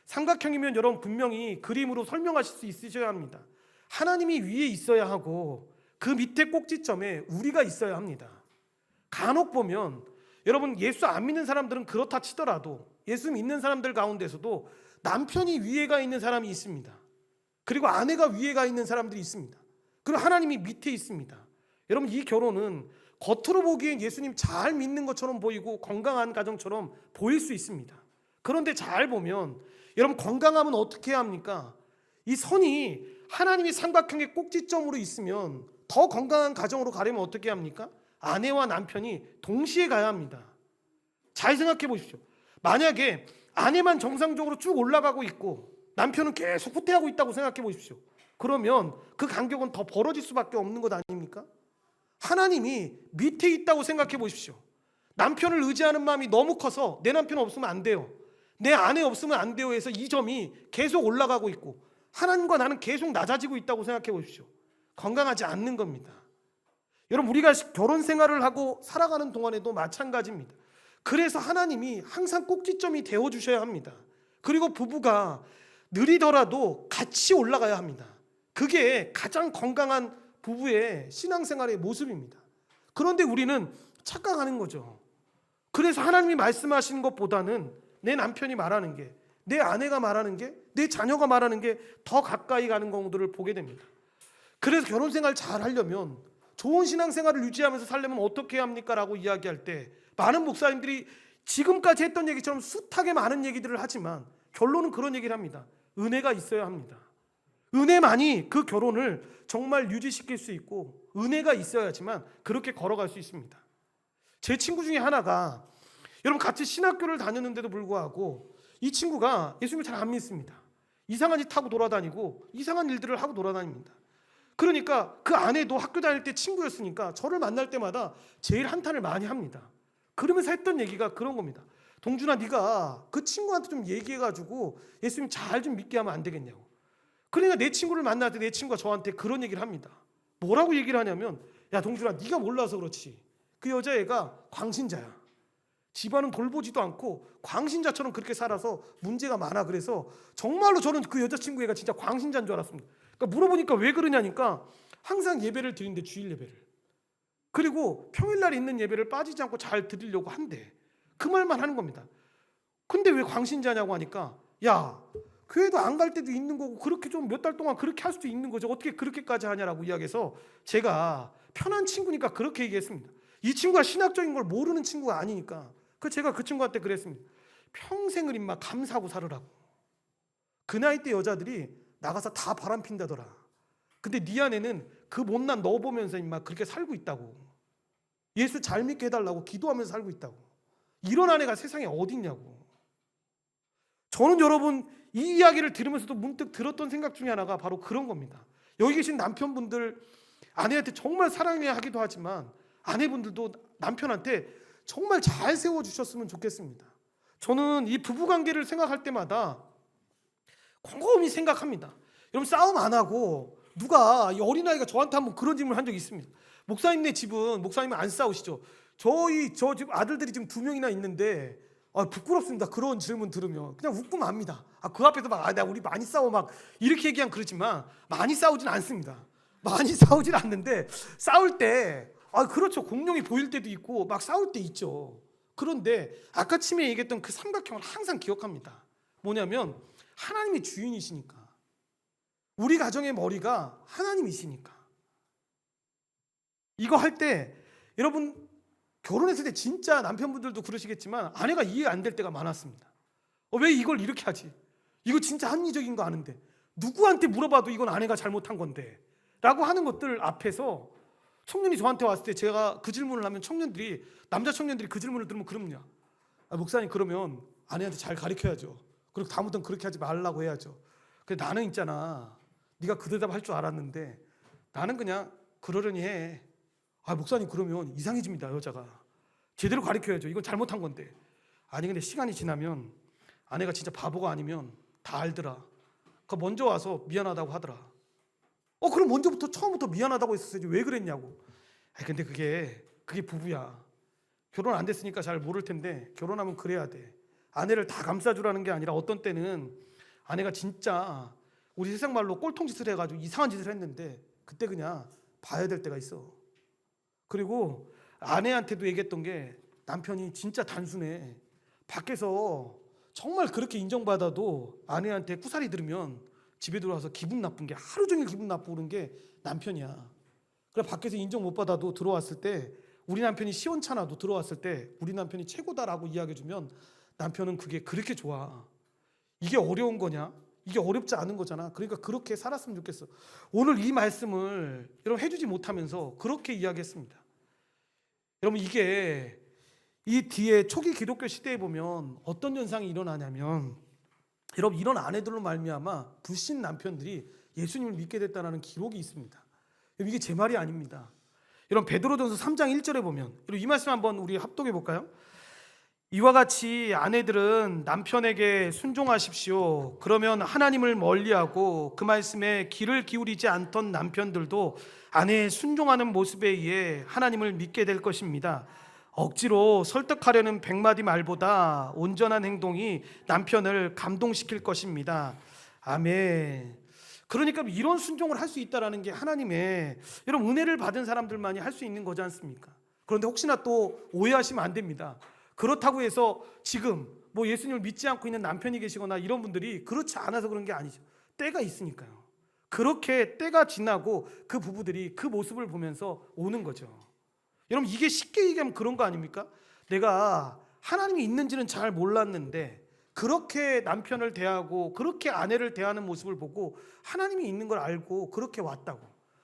삼각형이면 여러분 분명히 그림으로 설명하실 수 있으셔야 합니다. 하나님이 위에 있어야 하고 그 밑에 꼭지점에 우리가 있어야 합니다. 간혹 보면 여러분 예수 안 믿는 사람들은 그렇다 치더라도 예수 믿는 사람들 가운데서도 남편이 위에가 있는 사람이 있습니다. 그리고 아내가 위에가 있는 사람들이 있습니다. 그리고 하나님이 밑에 있습니다. 여러분 이 결혼은 겉으로 보기엔 예수님 잘 믿는 것처럼 보이고 건강한 가정처럼 보일 수 있습니다. 그런데 잘 보면 여러분 건강하면 어떻게 해야 합니까? 이 선이 하나님이 삼각형의 꼭지점으로 있으면 더 건강한 가정으로 가려면 어떻게 합니까? 아내와 남편이 동시에 가야 합니다. 잘 생각해 보십시오. 만약에 아내만 정상적으로 쭉 올라가고 있고 남편은 계속 후퇴하고 있다고 생각해 보십시오. 그러면 그 간격은 더 벌어질 수밖에 없는 것 아닙니까? 하나님이 밑에 있다고 생각해 보십시오. 남편을 의지하는 마음이 너무 커서 내 남편 없으면 안 돼요, 내 아내 없으면 안 돼요 해서 이 점이 계속 올라가고 있고 하나님과 나는 계속 낮아지고 있다고 생각해 보십시오. 건강하지 않는 겁니다. 여러분 우리가 결혼 생활을 하고 살아가는 동안에도 마찬가지입니다. 그래서 하나님이 항상 꼭지점이 되어주셔야 합니다. 그리고 부부가 느리더라도 같이 올라가야 합니다. 그게 가장 건강한 부부의 신앙생활의 모습입니다. 그런데 우리는 착각하는 거죠. 그래서 하나님이 말씀하시는 것보다는 내 남편이 말하는 게, 내 아내가 말하는 게, 내 자녀가 말하는 게 더 가까이 가는 경우들을 보게 됩니다. 그래서 결혼생활 잘 하려면, 좋은 신앙생활을 유지하면서 살려면 어떻게 해야 합니까? 라고 이야기할 때 많은 목사님들이 지금까지 했던 얘기처럼 숱하게 많은 얘기들을 하지만 결론은 그런 얘기를 합니다. 은혜가 있어야 합니다. 은혜만이 그 결혼을 정말 유지시킬 수 있고 은혜가 있어야지만 그렇게 걸어갈 수 있습니다. 제 친구 중에 하나가, 여러분 같이 신학교를 다녔는데도 불구하고 이 친구가 예수님을 잘 안 믿습니다. 이상한 짓 하고 돌아다니고 이상한 일들을 하고 돌아다닙니다. 그러니까 그 아내도 학교 다닐 때 친구였으니까 저를 만날 때마다 제일 한탄을 많이 합니다. 그러면서 했던 얘기가 그런 겁니다. 동준아, 네가 그 친구한테 좀 얘기해가지고 예수님 잘 좀 믿게 하면 안 되겠냐고. 그러니까 내 친구를 만날 때 내 친구가 저한테 그런 얘기를 합니다. 뭐라고 얘기를 하냐면, 야 동준아, 네가 몰라서 그렇지, 그 여자애가 광신자야. 집안은 돌보지도 않고 광신자처럼 그렇게 살아서 문제가 많아. 그래서 정말로 저는 그 여자친구 애가 진짜 광신자인 줄 알았습니다. 그러니까 물어보니까 왜 그러냐니까 항상 예배를 드리는데 주일 예배를, 그리고 평일날 있는 예배를 빠지지 않고 잘 드리려고 한대. 그 말만 하는 겁니다. 근데 왜 광신자냐고 하니까, 야 교회도 안 갈 때도 있는 거고 그렇게 좀 몇 달 동안 그렇게 할 수도 있는 거죠. 어떻게 그렇게까지 하냐라고 이야기해서 제가 편한 친구니까 그렇게 얘기했습니다. 이 친구가 신학적인 걸 모르는 친구가 아니니까 제가 그 친구한테 그랬습니다. 평생을 임마 감사하고 살으라고. 그 나이 때 여자들이 나가서 다 바람 핀다더라. 근데 네 아내는 그 못난 너 보면서 임마 그렇게 살고 있다고. 예수 잘 믿게 해달라고 기도하면서 살고 있다고. 이런 아내가 세상에 어디 있냐고. 저는 여러분 이 이야기를 들으면서도 문득 들었던 생각 중에 하나가 바로 그런 겁니다. 여기 계신 남편분들, 아내한테 정말 사랑해야 하기도 하지만 아내분들도 남편한테 정말 잘 세워주셨으면 좋겠습니다. 저는 이 부부관계를 생각할 때마다 곰곰이 생각합니다. 여러분 싸움 안 하고, 누가 이 어린아이가 저한테 한번 그런 질문을 한 적이 있습니다. 목사님네 집은, 목사님은 안 싸우시죠? 저 집 아들들이 지금 2명이나 있는데 부끄럽습니다. 그런 질문 들으면 그냥 웃고 맙니다. 그 앞에서 막 나 우리 많이 싸워 막 이렇게 얘기하면 그렇지만 많이 싸우진 않습니다. 많이 싸우진 않는데 싸울 때 그렇죠, 공룡이 보일 때도 있고 막 싸울 때 있죠. 그런데 아까 처음에 얘기했던 그 삼각형을 항상 기억합니다. 뭐냐면 하나님이 주인이시니까, 우리 가정의 머리가 하나님이시니까. 이거 할 때 여러분 결혼했을 때 진짜 남편분들도 그러시겠지만 아내가 이해 안 될 때가 많았습니다. 왜 이걸 이렇게 하지? 이거 진짜 합리적인 거 아는데 누구한테 물어봐도 이건 아내가 잘못한 건데 라고 하는 것들 앞에서 청년이 저한테 왔을 때 제가 그 질문을 하면 남자 청년들이 그 질문을 들으면 그럼요. 목사님 그러면 아내한테 잘 가르쳐야죠. 그리고 다음부터는 그렇게 하지 말라고 해야죠. 근데 나는 있잖아, 네가 그 대답 할 줄 알았는데 나는 그냥 그러려니 해. 목사님 그러면 이상해집니다. 여자가 제대로 가르쳐야죠. 이건 잘못한 건데. 아니 근데 시간이 지나면 아내가 진짜 바보가 아니면 다 알더라. 그 먼저 와서 미안하다고 하더라. 그럼 먼저부터 처음부터 미안하다고 했었어야지 왜 그랬냐고. 근데 그게 부부야. 결혼 안 됐으니까 잘 모를 텐데 결혼하면 그래야 돼. 아내를 다 감싸주라는 게 아니라 어떤 때는 아내가 진짜 우리 세상 말로 꼴통짓을 해가지고 이상한 짓을 했는데 그때 그냥 봐야 될 때가 있어. 그리고 아내한테도 얘기했던 게 남편이 진짜 단순해. 밖에서 정말 그렇게 인정받아도 아내한테 쿠사리 들으면 집에 들어와서 기분 나쁜 게 하루 종일 기분 나쁘는 게 남편이야. 그래 밖에서 인정 못 받아도 들어왔을 때 우리 남편이 시원찮아도 들어왔을 때 우리 남편이 최고다라고 이야기해주면 남편은 그게 그렇게 좋아. 이게 어려운 거냐? 이게 어렵지 않은 거잖아. 그러니까 그렇게 살았으면 좋겠어. 오늘 이 말씀을 여러분 해주지 못하면서 그렇게 이야기했습니다. 여러분 이게 이 뒤에 초기 기독교 시대에 보면 어떤 현상이 일어나냐면 여러분 이런 아내들로 말미암아 불신 남편들이 예수님을 믿게 됐다는 기록이 있습니다. 이게 제 말이 아닙니다. 여러분 베드로전서 3장 1절에 보면 이 말씀 한번 우리 합독해 볼까요? 이와 같이 아내들은 남편에게 순종하십시오. 그러면 하나님을 멀리하고 그 말씀에 귀를 기울이지 않던 남편들도 아내의 순종하는 모습에 의해 하나님을 믿게 될 것입니다. 억지로 설득하려는 100마디 말보다 온전한 행동이 남편을 감동시킬 것입니다. 아멘. 그러니까 이런 순종을 할 수 있다는 게 하나님의 여러분 은혜를 받은 사람들만이 할 수 있는 거지 않습니까? 그런데 혹시나 또 오해하시면 안 됩니다. 그렇다고 해서 지금 뭐 예수님을 믿지 않고 있는 남편이 계시거나 이런 분들이 그렇지 않아서 그런 게 아니죠. 때가 있으니까요. 그렇게 때가 지나고 그 부부들이 그 모습을 보면서 오는 거죠. 여러분 이게 쉽게 얘기하면 그런 거 아닙니까? 내가 하나님이 있는지는 잘 몰랐는데 그렇게 남편을 대하고 그렇게 아내를 대하는 모습을 보고 하나님이 있는 걸 알고 그렇게 왔다고.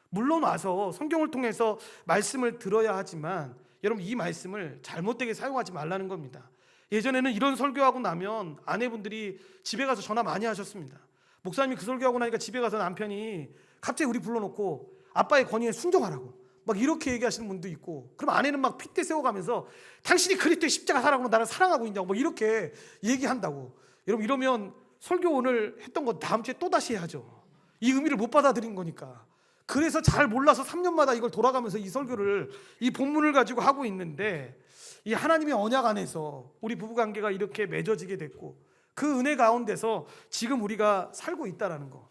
물론 와서 성경을 통해서 말씀을 들어야 하지만 여러분 이 말씀을 잘못되게 사용하지 말라는 겁니다. 예전에는 이런 설교하고 나면 아내분들이 집에 가서 전화 많이 하셨습니다. 목사님이 그 설교하고 나니까 집에 가서 남편이 갑자기 우리 불러놓고 아빠의 권위에 순종하라고 막 이렇게 얘기하시는 분도 있고, 그럼 아내는 막 핏대 세워가면서 당신이 그리스도의 십자가 사랑으로 나를 사랑하고 있냐고 뭐 이렇게 얘기한다고. 여러분 이러면 설교 오늘 했던 거 다음 주에 또 다시 해야죠. 이 의미를 못 받아들인 거니까. 그래서 잘 몰라서 3년마다 이걸 돌아가면서 이 설교를 이 본문을 가지고 하고 있는데 이 하나님의 언약 안에서 우리 부부관계가 이렇게 맺어지게 됐고 그 은혜 가운데서 지금 우리가 살고 있다는 거.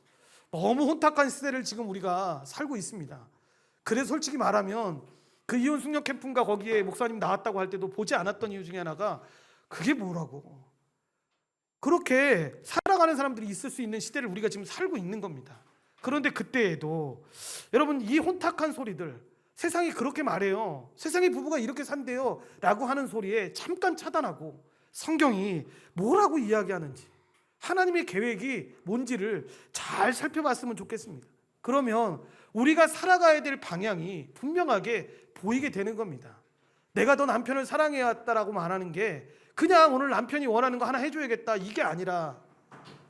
너무 혼탁한 시대를 지금 우리가 살고 있습니다. 그래서 솔직히 말하면 그 이혼 숙녀 캠프인가 거기에 목사님 나왔다고 할 때도 보지 않았던 이유 중에 하나가 그게 뭐라고. 그렇게 살아가는 사람들이 있을 수 있는 시대를 우리가 지금 살고 있는 겁니다. 그런데 그때에도 여러분 이 혼탁한 소리들, 세상이 그렇게 말해요, 세상의 부부가 이렇게 산대요 라고 하는 소리에 잠깐 차단하고 성경이 뭐라고 이야기하는지 하나님의 계획이 뭔지를 잘 살펴봤으면 좋겠습니다. 그러면 우리가 살아가야 될 방향이 분명하게 보이게 되는 겁니다. 내가 너 남편을 사랑해야 했다라고 말하는 게 그냥 오늘 남편이 원하는 거 하나 해줘야겠다 이게 아니라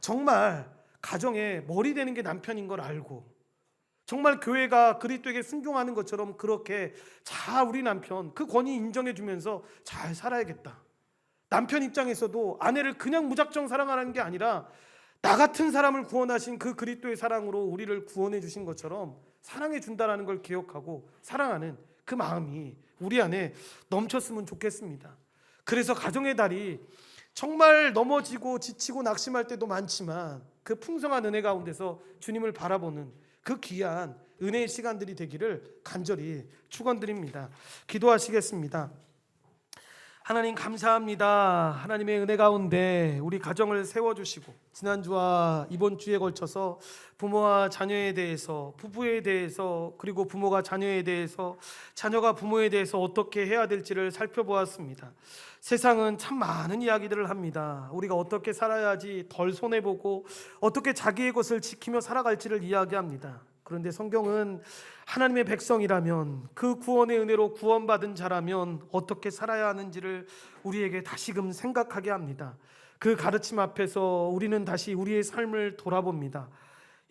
정말 가정에 머리 되는 게 남편인 걸 알고 정말 교회가 그리스도에게 순종하는 것처럼 그렇게 잘 우리 남편 그 권위 인정해주면서 잘 살아야겠다. 남편 입장에서도 아내를 그냥 무작정 사랑하는 게 아니라 나 같은 사람을 구원하신 그 그리스도의 사랑으로 우리를 구원해 주신 것처럼 사랑해 준다는 걸 기억하고 사랑하는 그 마음이 우리 안에 넘쳤으면 좋겠습니다. 그래서 가정의 달이 정말 넘어지고 지치고 낙심할 때도 많지만 그 풍성한 은혜 가운데서 주님을 바라보는 그 귀한 은혜의 시간들이 되기를 간절히 축원드립니다. 기도하시겠습니다. 하나님 감사합니다. 하나님의 은혜 가운데 우리 가정을 세워주시고 지난주와 이번 주에 걸쳐서 부모와 자녀에 대해서, 부부에 대해서, 그리고 부모가 자녀에 대해서, 자녀가 부모에 대해서 어떻게 해야 될지를 살펴보았습니다. 세상은 참 많은 이야기들을 합니다. 우리가 어떻게 살아야지 덜 손해보고 어떻게 자기의 것을 지키며 살아갈지를 이야기합니다. 그런데 성경은 하나님의 백성이라면 그 구원의 은혜로 구원받은 자라면 어떻게 살아야 하는지를 우리에게 다시금 생각하게 합니다. 그 가르침 앞에서 우리는 다시 우리의 삶을 돌아봅니다.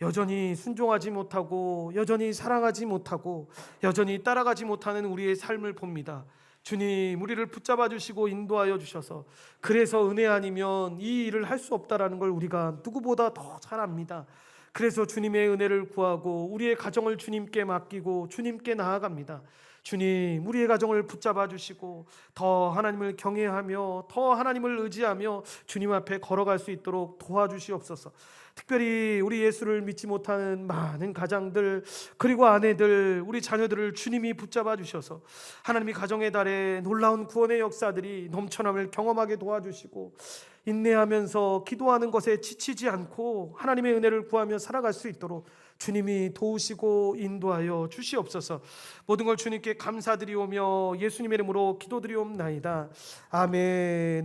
여전히 순종하지 못하고 여전히 사랑하지 못하고 여전히 따라가지 못하는 우리의 삶을 봅니다. 주님, 우리를 붙잡아 주시고 인도하여 주셔서, 그래서 은혜 아니면 이 일을 할 수 없다라는 걸 우리가 누구보다 더 잘 압니다. 그래서 주님의 은혜를 구하고 우리의 가정을 주님께 맡기고 주님께 나아갑니다. 주님, 우리의 가정을 붙잡아 주시고 더 하나님을 경외하며 더 하나님을 의지하며 주님 앞에 걸어갈 수 있도록 도와주시옵소서. 특별히 우리 예수를 믿지 못하는 많은 가장들, 그리고 아내들, 우리 자녀들을 주님이 붙잡아 주셔서 하나님이 가정의 달에 놀라운 구원의 역사들이 넘쳐남을 경험하게 도와주시고, 인내하면서 기도하는 것에 지치지 않고 하나님의 은혜를 구하며 살아갈 수 있도록 주님이 도우시고 인도하여 주시옵소서. 모든 걸 주님께 감사드리오며 예수님의 이름으로 기도드리옵나이다. 아멘.